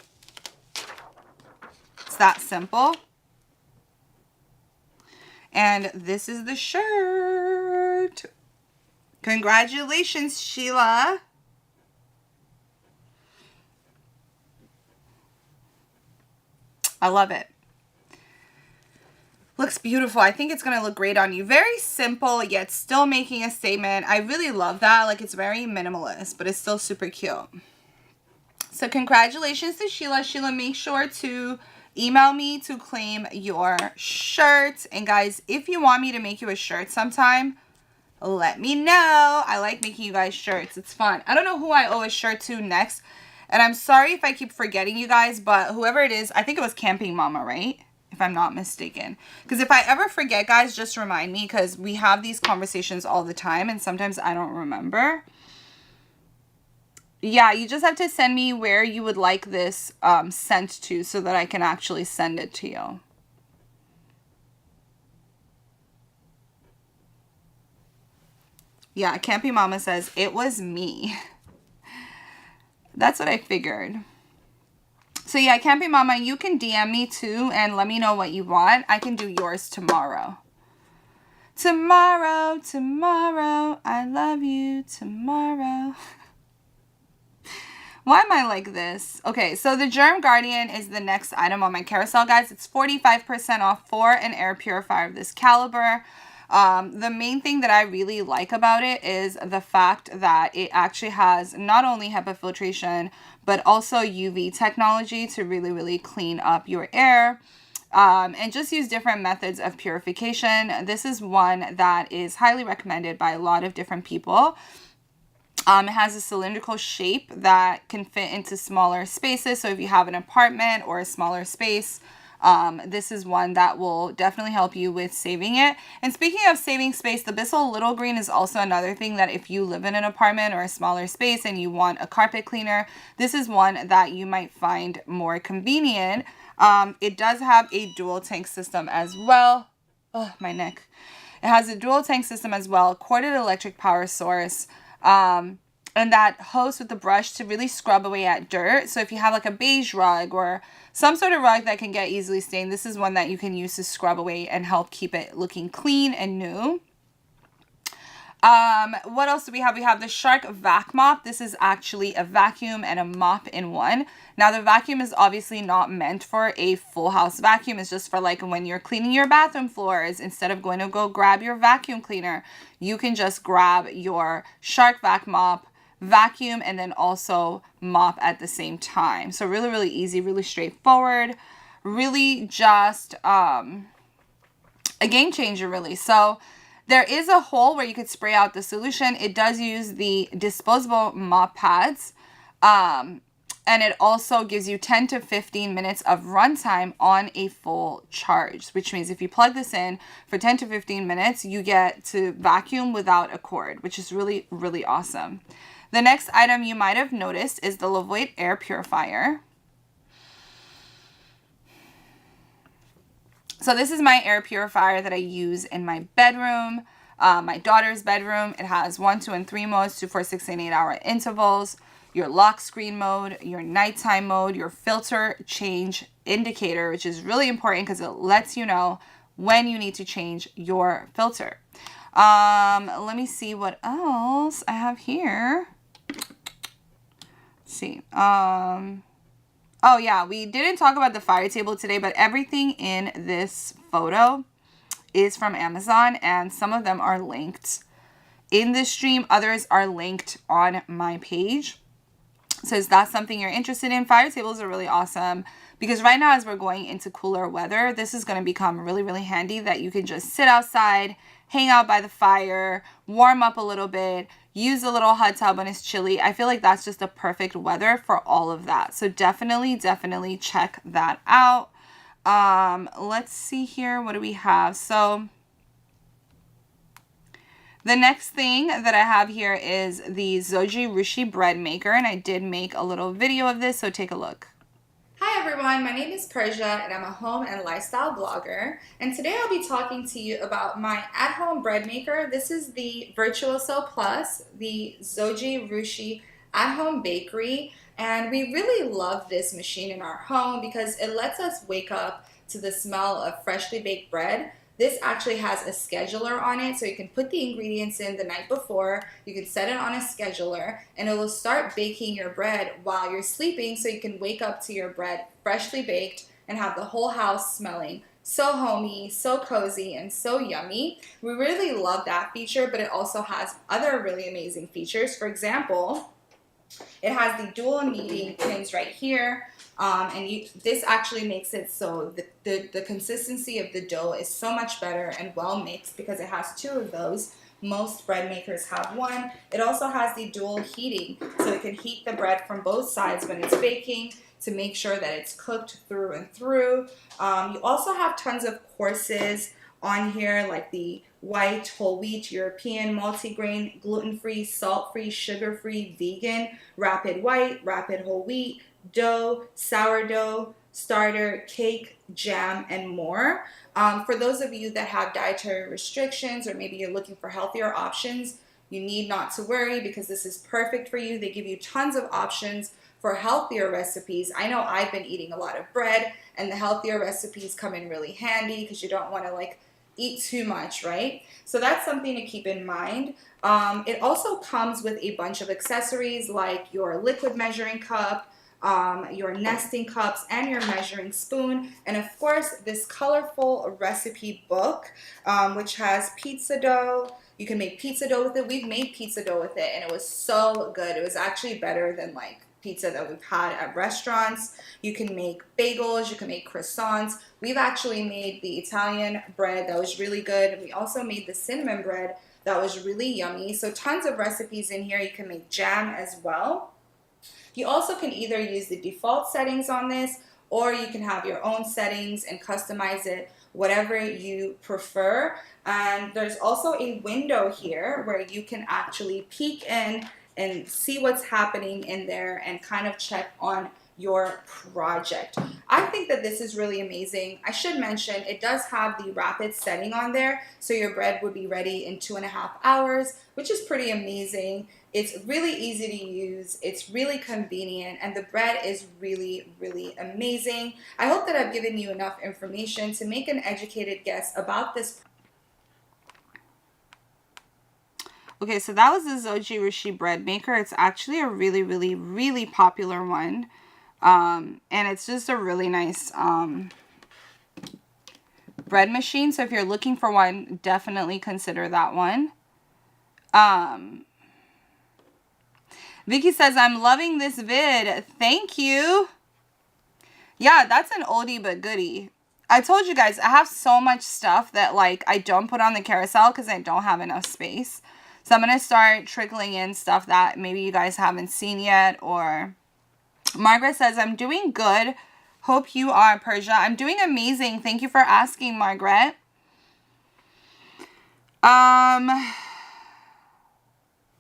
It's that simple. And this is the shirt. Congratulations, Sheila. I love it. Looks beautiful. I think it's going to look great on you. Very simple, yet still making a statement. I really love that. Like, it's very minimalist, but it's still super cute. So congratulations to Sheila. Sheila, make sure to email me to claim your shirt. And guys, if you want me to make you a shirt sometime, let me know. I like making you guys shirts. It's fun. I don't know who I owe a shirt to next. And I'm sorry if I keep forgetting you guys, but whoever it is, I think it was Camping Mama, right? If I'm not mistaken. Because if I ever forget, guys, just remind me, because we have these conversations all the time and sometimes I don't remember. Yeah, you just have to send me where you would like this sent to so that I can actually send it to you. Yeah, Campy Mama says, it was me. That's what I figured. So yeah, Campy Mama, you can DM me too and let me know what you want. I can do yours tomorrow. Tomorrow, tomorrow, I love you tomorrow. Why am I like this? Okay, so the Germ Guardian is the next item on my carousel, guys. It's 45% off for an air purifier of this caliber. The main thing that I really like about it is the fact that it actually has not only HEPA filtration, but also UV technology to really, really clean up your air. And just use different methods of purification. This is one that is highly recommended by a lot of different people. It has a cylindrical shape that can fit into smaller spaces. So if you have an apartment or a smaller space, this is one that will definitely help you with saving it. And speaking of saving space, the Bissell Little Green is also another thing that if you live in an apartment or a smaller space and you want a carpet cleaner, this is one that you might find more convenient. It does have a dual tank system as well. Oh, my neck. It has a dual tank system as well, corded electric power source. And that hose with the brush to really scrub away at dirt. So if you have like a beige rug or some sort of rug that can get easily stained, this is one that you can use to scrub away and help keep it looking clean and new. What else do we have? We have the Shark Vac Mop. This is actually a vacuum and a mop in one. Now the vacuum is obviously not meant for a full house vacuum. It's just for like when you're cleaning your bathroom floors. Instead of going to go grab your vacuum cleaner, you can just grab your Shark Vac Mop, vacuum, and then also mop at the same time. So really, really easy, really straightforward, really just a game changer, really. So there is a hole where you could spray out the solution. It does use the disposable mop pads. And it also gives you 10 to 15 minutes of runtime on a full charge, which means if you plug this in for 10 to 15 minutes, you get to vacuum without a cord, which is really, really awesome. The next item you might have noticed is the Levoit air purifier. So this is my air purifier that I use in my bedroom, my daughter's bedroom. It has 1, 2, and 3 modes, 2, 4, 6, and 8 hour intervals, your lock screen mode, your nighttime mode, your filter change indicator, which is really important because it lets you know when you need to change your filter. Let me see what else I have here. See. Oh yeah, we didn't talk about the fire table today, but everything in this photo is from Amazon, and some of them are linked in this stream. Others are linked on my page. So is that something you're interested in? Fire tables are really awesome because right now as we're going into cooler weather, this is going to become really, really handy that you can just sit outside, hang out by the fire, warm up a little bit, use a little hot tub when it's chilly. I feel like that's just the perfect weather for all of that. So definitely, definitely check that out. Let's see here. What do we have? So the next thing that I have here is the Zoji Rushi bread maker, and I did make a little video of this, so take a look. Hi everyone, my name is Pursia and I'm a home and lifestyle blogger, and today I'll be talking to you about my at-home bread maker. This is the Virtuoso Plus, the Zoji Rushi at-home bakery, and we really love this machine in our home because it lets us wake up to the smell of freshly baked bread. This actually has a scheduler on it, so you can put the ingredients in the night before, you can set it on a scheduler, and it will start baking your bread while you're sleeping so you can wake up to your bread freshly baked and have the whole house smelling so homey, so cozy, and so yummy. We really love that feature, but it also has other really amazing features. For example, it has the dual kneading pins right here. This actually makes it so the consistency of the dough is so much better and well mixed because it has two of those. Most bread makers have one. It also has the dual heating, so it can heat the bread from both sides when it's baking to make sure that it's cooked through and through. You also have tons of courses on here, like the white, whole wheat, European, multigrain, gluten-free, salt-free, sugar-free, vegan, rapid white, rapid whole wheat, dough, sourdough, starter, cake, jam, and more. For those of you that have dietary restrictions or maybe you're looking for healthier options, you need not to worry because this is perfect for you. They give you tons of options for healthier recipes. I know I've been eating a lot of bread, and the healthier recipes come in really handy because you don't want to like eat too much, right? So that's something to keep in mind. It also comes with a bunch of accessories like your liquid measuring cup, your nesting cups, and your measuring spoon, and of course this colorful recipe book, which has pizza dough. You can make pizza dough with it. We've made pizza dough with it, and it was so good. It was actually better than like pizza that we've had at restaurants. You can make bagels, you can make croissants. We've actually made the Italian bread that was really good. We also made the cinnamon bread that was really yummy. So tons of recipes in here. You can make jam as well. You also can either use the default settings on this, or you can have your own settings and customize it whatever you prefer. And there's also a window here where you can actually peek in and see what's happening in there and kind of check on your project. I think that this is really amazing. I should mention it does have the rapid setting on there, so your bread would be ready in 2.5 hours, which is pretty amazing. It's really easy to use, it's really convenient, and the bread is really, really amazing. I hope that I've given you enough information to make an educated guess about this. Okay, so that was the Zoji Rushi bread maker. It's actually a really, really, really popular one. And it's just a really nice bread machine. So if you're looking for one, definitely consider that one. Vicky says, I'm loving this vid. Thank you. Yeah, that's an oldie but goodie. I told you guys, I have so much stuff that like I don't put on the carousel because I don't have enough space. So I'm going to start trickling in stuff that maybe you guys haven't seen yet. Or Margaret says, I'm doing good. Hope you are, Persia. I'm doing amazing. Thank you for asking, Margaret.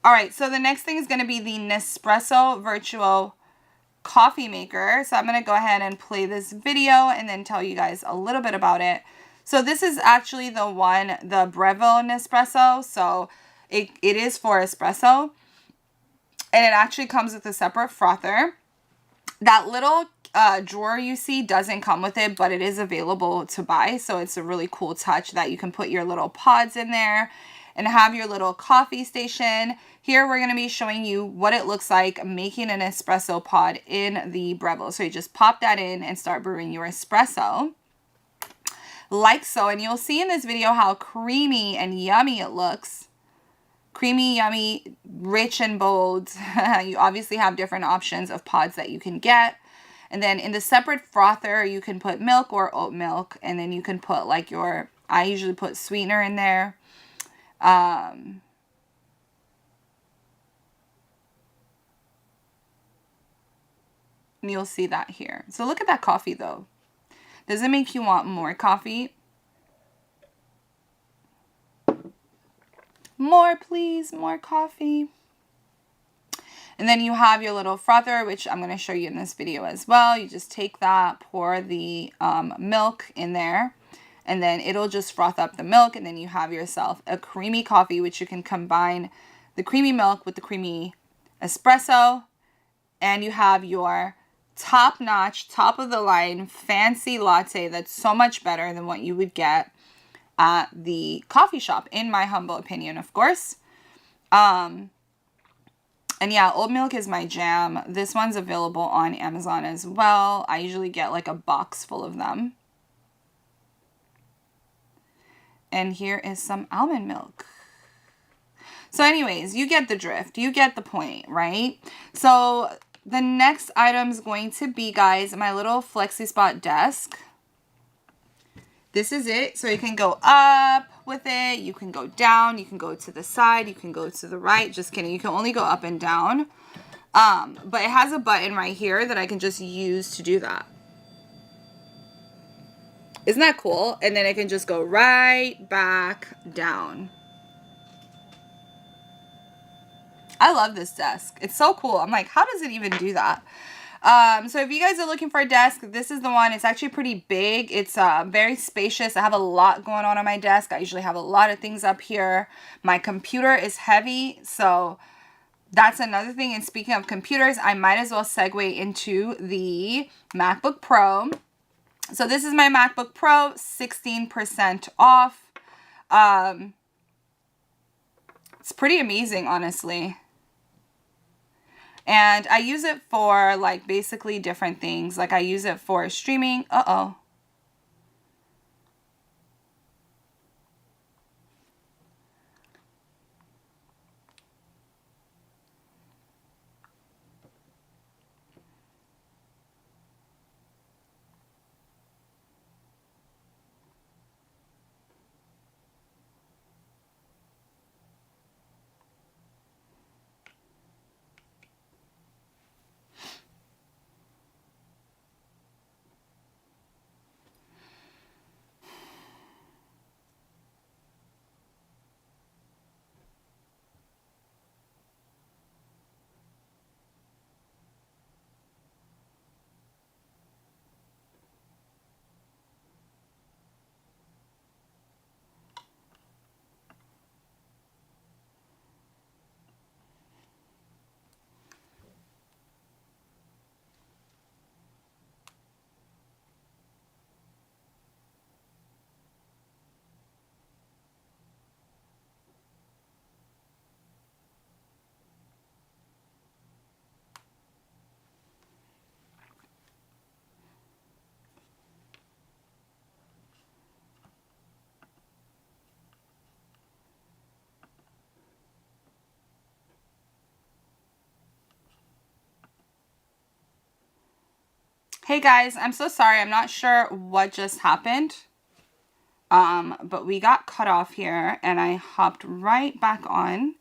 All right, so the next thing is going to be the Nespresso Virtuo coffee maker. So I'm going to go ahead and play this video and then tell you guys a little bit about it. So this is actually the one, the Breville Nespresso. So it is for espresso. And it actually comes with a separate frother. That little drawer you see doesn't come with it, but it is available to buy. So it's a really cool touch that you can put your little pods in there and have your little coffee station. Here we're going to be showing you what it looks like making an espresso pod in the Breville. So you just pop that in and start brewing your espresso like so. And you'll see in this video how creamy and yummy it looks. Creamy, yummy, rich and bold. You obviously have different options of pods that you can get. And then in the separate frother, you can put milk or oat milk. And then you can put like I usually put sweetener in there. And you'll see that here. So look at that coffee though. Does it make you want more coffee? More, please, more coffee. And then you have your little frother, which I'm going to show you in this video as well. You just take that, pour the milk in there, and then it'll just froth up the milk, and then you have yourself a creamy coffee, which you can combine the creamy milk with the creamy espresso, and you have your top-notch, top-of-the-line, fancy latte that's so much better than what you would get at the coffee shop, in my humble opinion, of course. And yeah, oat milk is my jam. This one's available on Amazon as well. I usually get like a box full of them. And here is some almond milk. So anyways, you get the drift. You get the point, right? So the next item is going to be, guys, my little Flexi Spot desk. This is it. So you can go up with it. You can go down. You can go to the side. You can go to the right. Just kidding. You can only go up and down. But it has a button right here that I can just use to do that. Isn't that cool? And then I can just go right back down. I love this desk. It's so cool. I'm like, how does it even do that? So if you guys are looking for a desk, this is the one. It's actually pretty big. It's very spacious. I have a lot going on my desk. I usually have a lot of things up here. My computer is heavy, so that's another thing. And speaking of computers, I might as well segue into the MacBook Pro. So this is my MacBook Pro, 16% off. It's pretty amazing, honestly. And I use it for, like, basically different things. Like, I use it for streaming. Uh-oh. Hey guys, I'm so sorry. I'm not sure what just happened. But we got cut off here and I hopped right back on.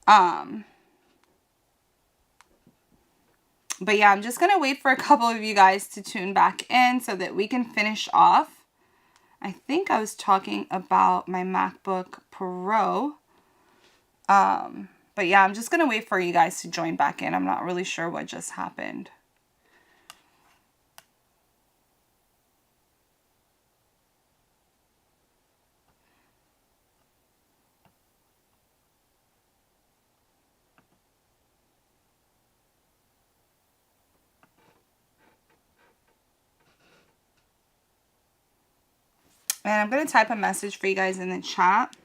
But yeah, I'm just going to wait for a couple of you guys to tune back in so that we can finish off. I think I was talking about my MacBook Pro. But yeah, I'm just going to wait for you guys to join back in. I'm not really sure what just happened. And I'm going to type a message for you guys in the chat.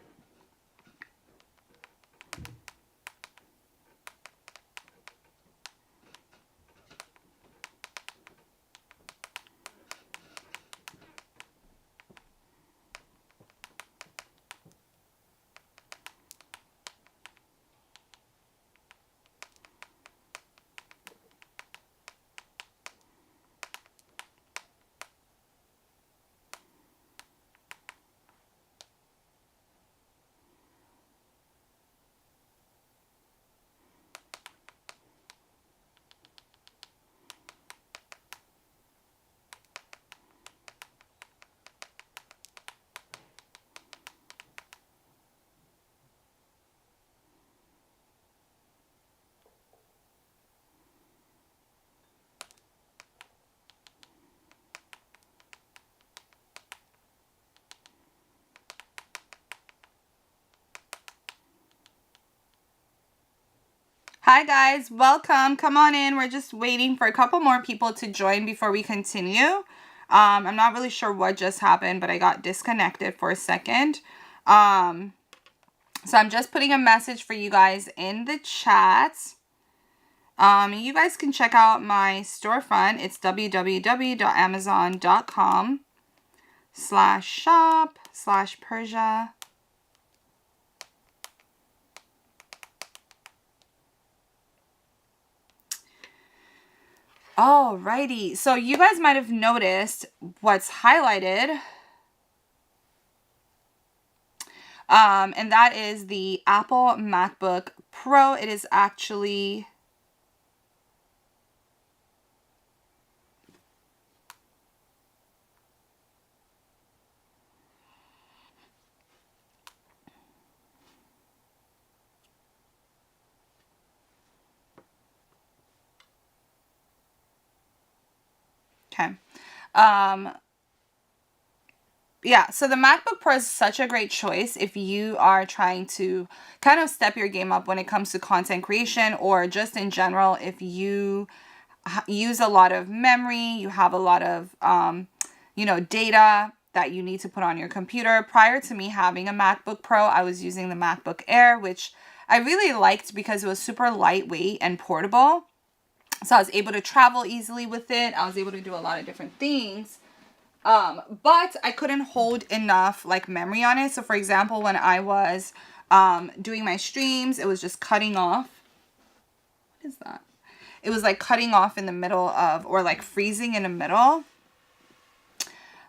Hi guys, welcome. Come on in. We're just waiting for a couple more people to join before we continue. I'm not really sure what just happened, but I got disconnected for a second. So I'm just putting a message for you guys in the chat. You guys can check out my storefront. It's www.amazon.com. /shop/Pursia. Alrighty, so you guys might have noticed what's highlighted. And that is the Apple MacBook Pro. It is actually... Okay. Yeah, so the MacBook Pro is such a great choice if you are trying to kind of step your game up when it comes to content creation, or just in general, if you use a lot of memory, you have a lot of, data that you need to put on your computer. Prior to me having a MacBook Pro, I was using the MacBook Air, which I really liked because it was super lightweight and portable. So I was able to travel easily with it. I was able to do a lot of different things. But I couldn't hold enough memory on it. So for example, when I was doing my streams, it was just cutting off. What is that? It was cutting off in the middle of, or freezing in the middle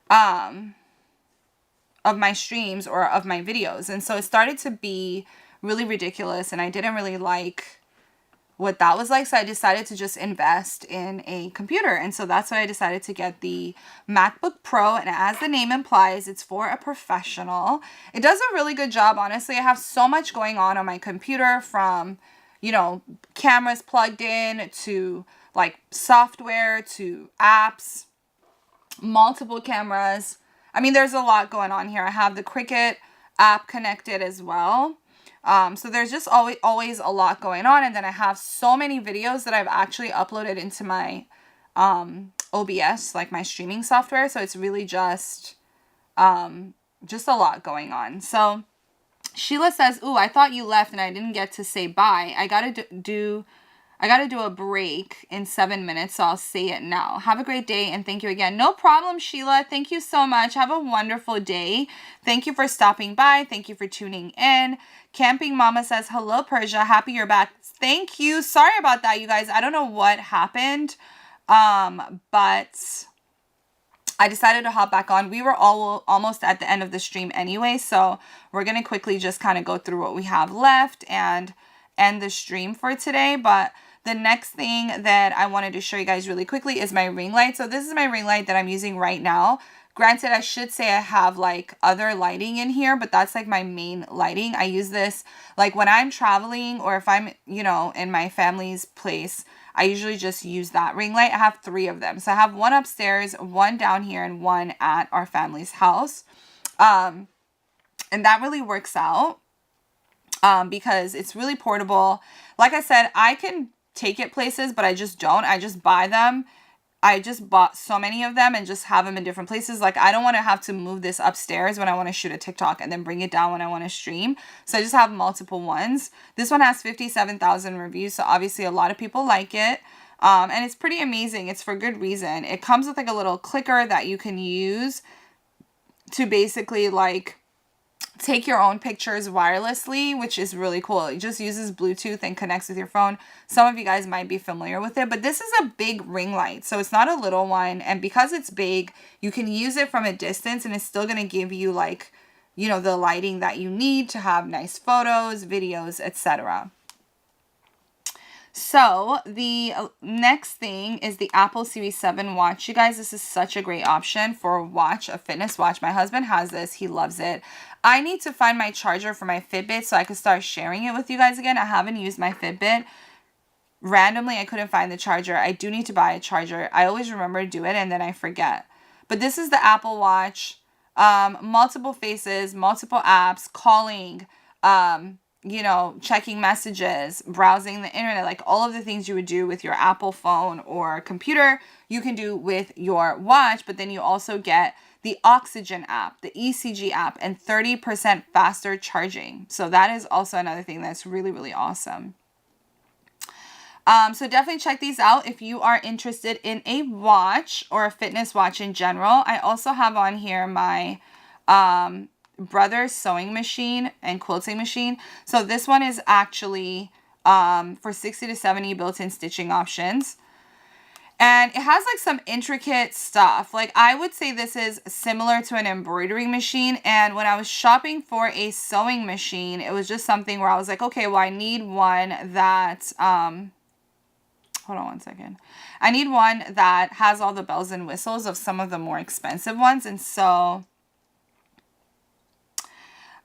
of my streams or of my videos. And so it started to be really ridiculous, and I didn't really like what that was like. So I decided to just invest in a computer. And so that's why I decided to get the MacBook Pro. And as the name implies, it's for a professional. It does a really good job, honestly. I have so much going on my computer, from, cameras plugged in to software to apps, multiple cameras. I mean, there's a lot going on here. I have the Cricut app connected as well. So there's just always a lot going on. And then I have so many videos that I've actually uploaded into my OBS, my streaming software. So it's really just a lot going on. So Sheila says, "Ooh, I thought you left and I didn't get to say bye. I gotta do a break in 7 minutes, so I'll say it now. Have a great day, and thank you again." No problem, Sheila. Thank you so much. Have a wonderful day. Thank you for stopping by. Thank you for tuning in. Camping Mama says, "Hello, Persia. Happy you're back." Thank you. Sorry about that, you guys. I don't know what happened, but I decided to hop back on. We were almost at the end of the stream anyway, so we're going to quickly just kind of go through what we have left and end the stream for today. But the next thing that I wanted to show you guys really quickly is my ring light. So this is my ring light that I'm using right now. Granted, I should say I have other lighting in here, but that's my main lighting. I use this when I'm traveling, or if I'm, in my family's place. I usually just use that ring light. I have 3 of them. So I have one upstairs, one down here, and one at our family's house. And that really works out because it's really portable. Like I said, I can take it places, but I just don't. I just buy them. I just bought so many of them and just have them in different places. I don't want to have to move this upstairs when I want to shoot a TikTok and then bring it down when I want to stream. So I just have multiple ones. This one has 57,000 reviews. So obviously a lot of people like it. And it's pretty amazing. It's for good reason. It comes with a little clicker that you can use to basically take your own pictures wirelessly, which is really cool. It just uses Bluetooth and connects with your phone. Some of you guys might be familiar with it, but this is a big ring light. So it's not a little one. And because it's big, you can use it from a distance and it's still going to give you the lighting that you need to have nice photos, videos, etc. So the next thing is the Apple Series 7 watch. You guys, this is such a great option for a fitness watch. My husband has this. He loves it. I need to find my charger for my Fitbit so I can start sharing it with you guys again. I haven't used my Fitbit. Randomly, I couldn't find the charger. I do need to buy a charger. I always remember to do it and then I forget. But this is the Apple Watch. Multiple faces, multiple apps, calling, checking messages, browsing the internet, all of the things you would do with your Apple phone or computer, you can do with your watch. But then you also get the Oxygen app, the ECG app, and 30% faster charging. So that is also another thing that's really, really awesome. So definitely check these out if you are interested in a watch or a fitness watch in general. I also have on here my brother's sewing machine and quilting machine. So this one is actually for 60 to 70 built-in stitching options. And it has like some intricate stuff. Like I would say this is similar to an embroidery machine. And when I was shopping for a sewing machine, it was just something where I was like, okay, well, I need one that, hold on one second. I need one that has all the bells and whistles of some of the more expensive ones. And so,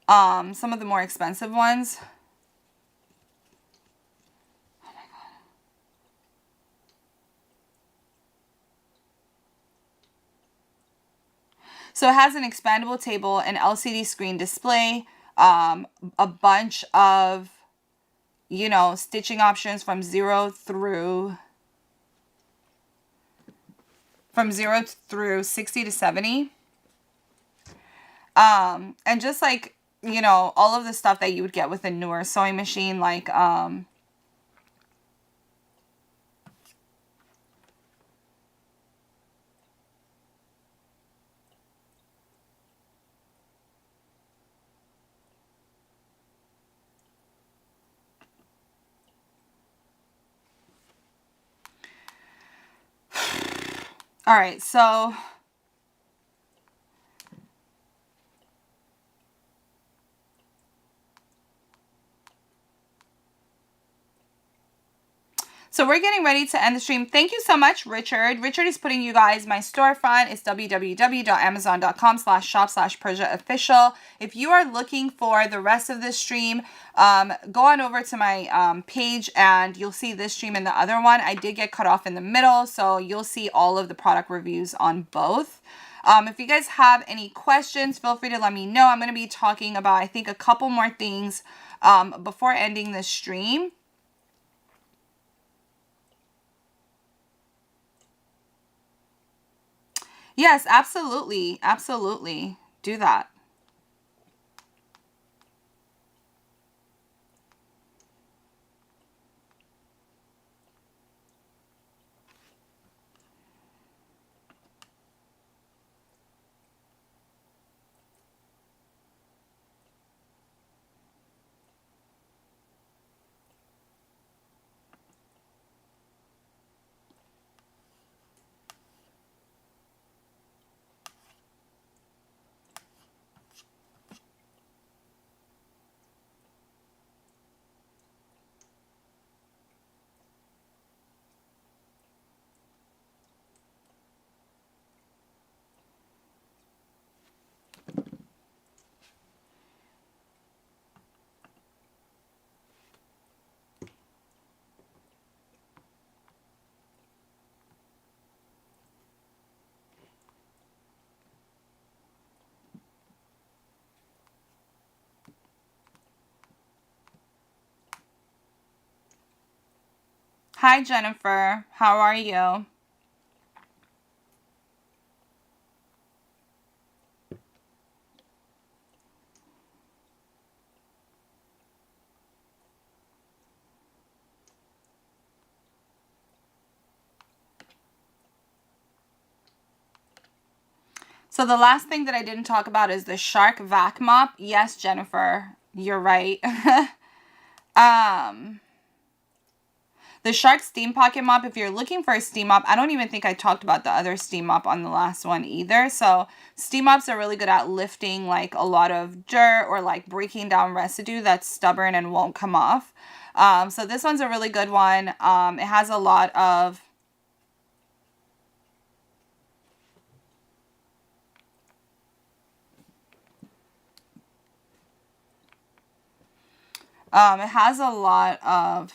some of the more expensive ones. So it has an expandable table, an LCD screen display, a bunch of, you know, stitching options from 0 through 60 to 70. And just like, you know, all of the stuff that you would get with a newer sewing machine, like, all right, so we're getting ready to end the stream. Thank you so much, Richard. Richard is putting you guys my storefront. It's www.amazon.com/shop/PursiaOfficial. If you are looking for the rest of this stream, go on over to my page and you'll see this stream and the other one. I did get cut off in the middle, so you'll see all of the product reviews on both. If you guys have any questions, feel free to let me know. I'm going to be talking about, I think, a couple more things before ending the stream. Yes, absolutely. Absolutely. Do that. Hi, Jennifer. How are you? So the last thing that I didn't talk about is the Shark Vac Mop. Yes, Jennifer, you're right. The Shark Steam Pocket Mop, if you're looking for a steam mop, I don't even think I talked about the other steam mop on the last one either. So steam mops are really good at lifting like a lot of dirt or like breaking down residue that's stubborn and won't come off. So this one's a really good one. It has a lot of it has a lot of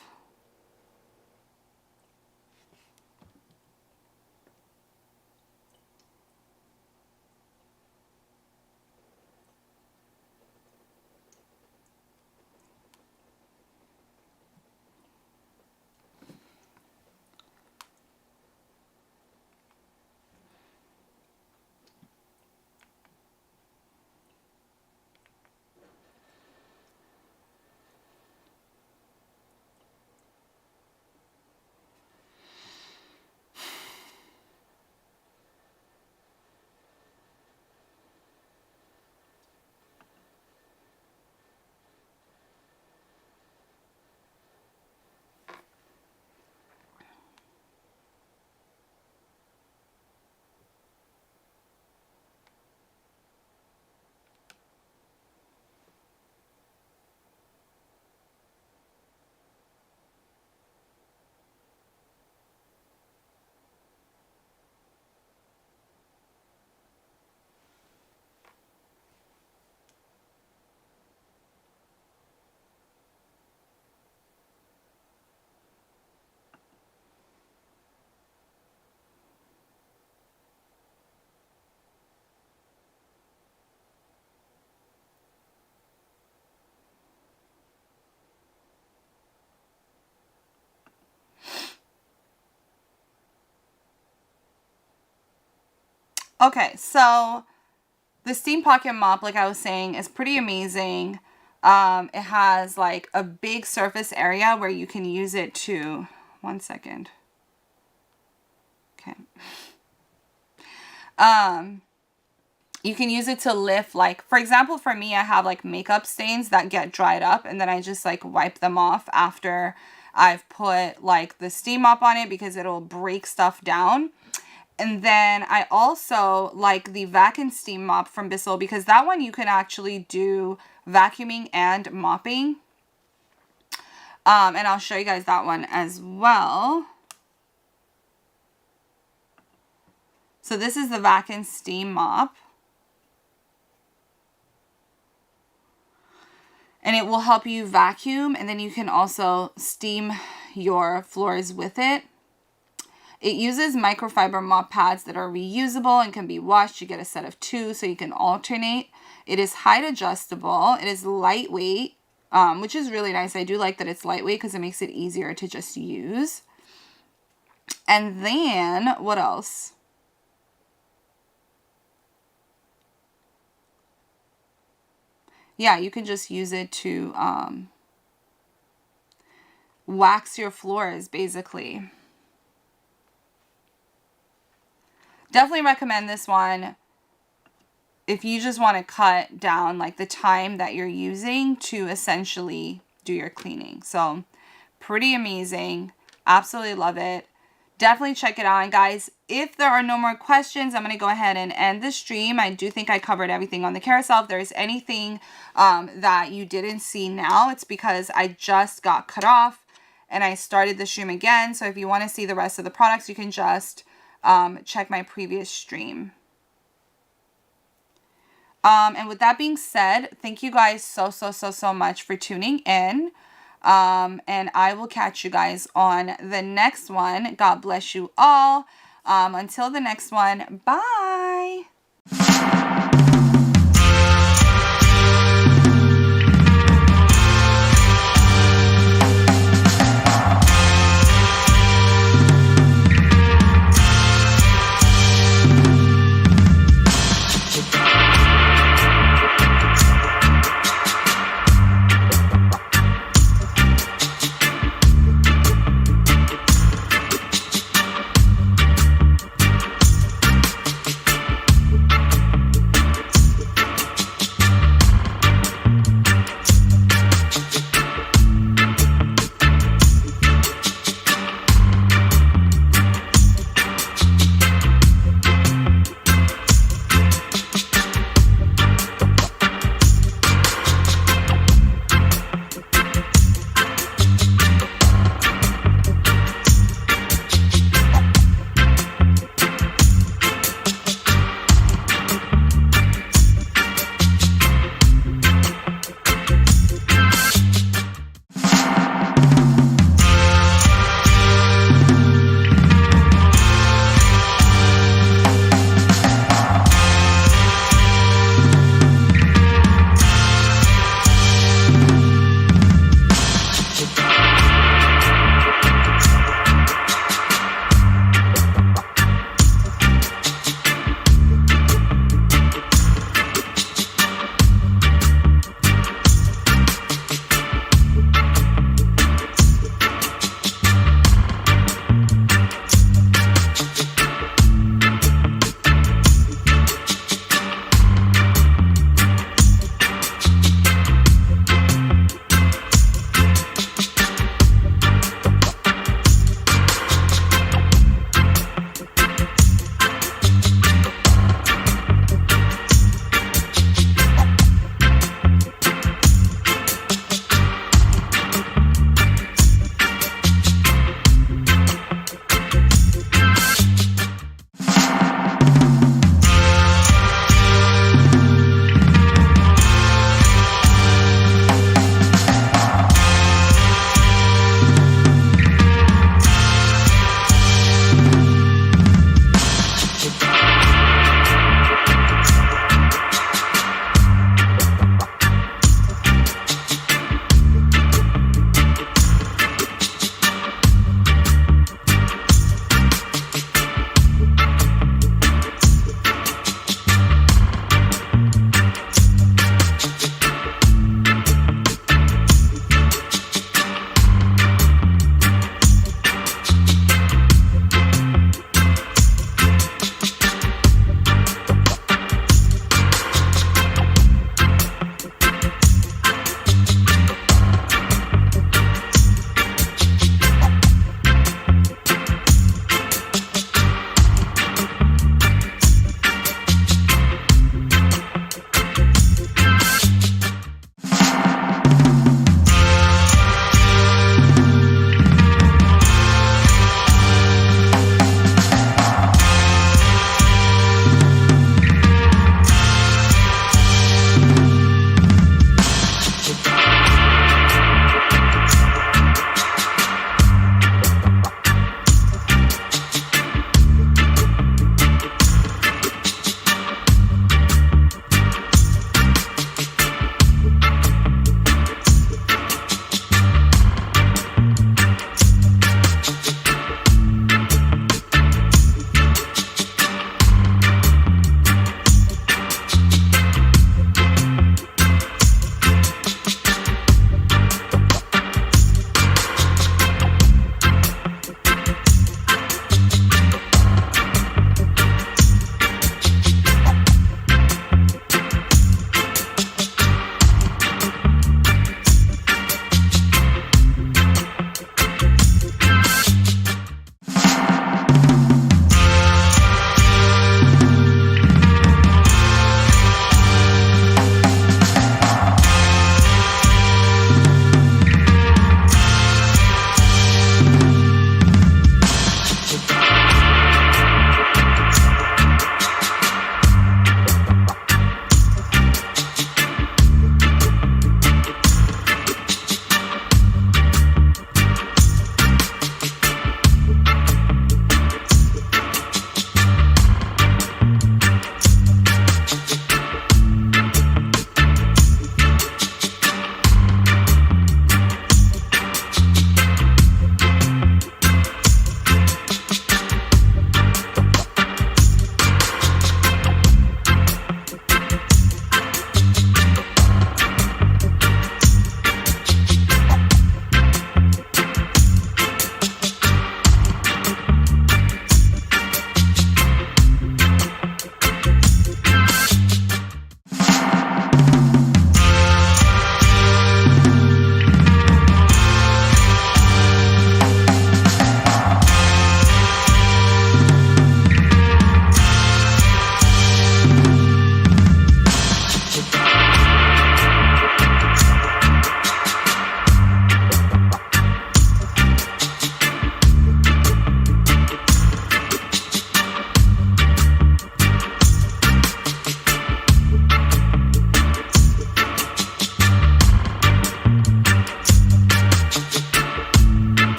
Okay, so the Steam Pocket Mop, like I was saying, is pretty amazing. It has like a big surface area where you can use it to, one second. Okay. You can use it to lift, like, for example, for me, I have like makeup stains that get dried up, and then I just like wipe them off after I've put like the steam mop on it because it'll break stuff down. And then I also like the vac and steam mop from Bissell because that one you can actually do vacuuming and mopping. And I'll show you guys that one as well. So this is the vac and steam mop. And it will help you vacuum, and then you can also steam your floors with it. It uses microfiber mop pads that are reusable and can be washed. You get a set of 2 so you can alternate. It is height adjustable. It is lightweight, which is really nice. I do like that it's lightweight because it makes it easier to just use. And then, what else? Yeah, you can just use it to wax your floors, basically. Definitely recommend this one if you just want to cut down like the time that you're using to essentially do your cleaning. So pretty amazing. Absolutely love it. Definitely check it out. And guys, if there are no more questions, I'm going to go ahead and end the stream. I do think I covered everything on the carousel. If there's anything that you didn't see now, it's because I just got cut off and I started the stream again. So if you want to see the rest of the products, you can just check my previous stream. And with that being said, thank you guys so much for tuning in. And I will catch you guys on the next one. God bless you all. Until the next one, bye.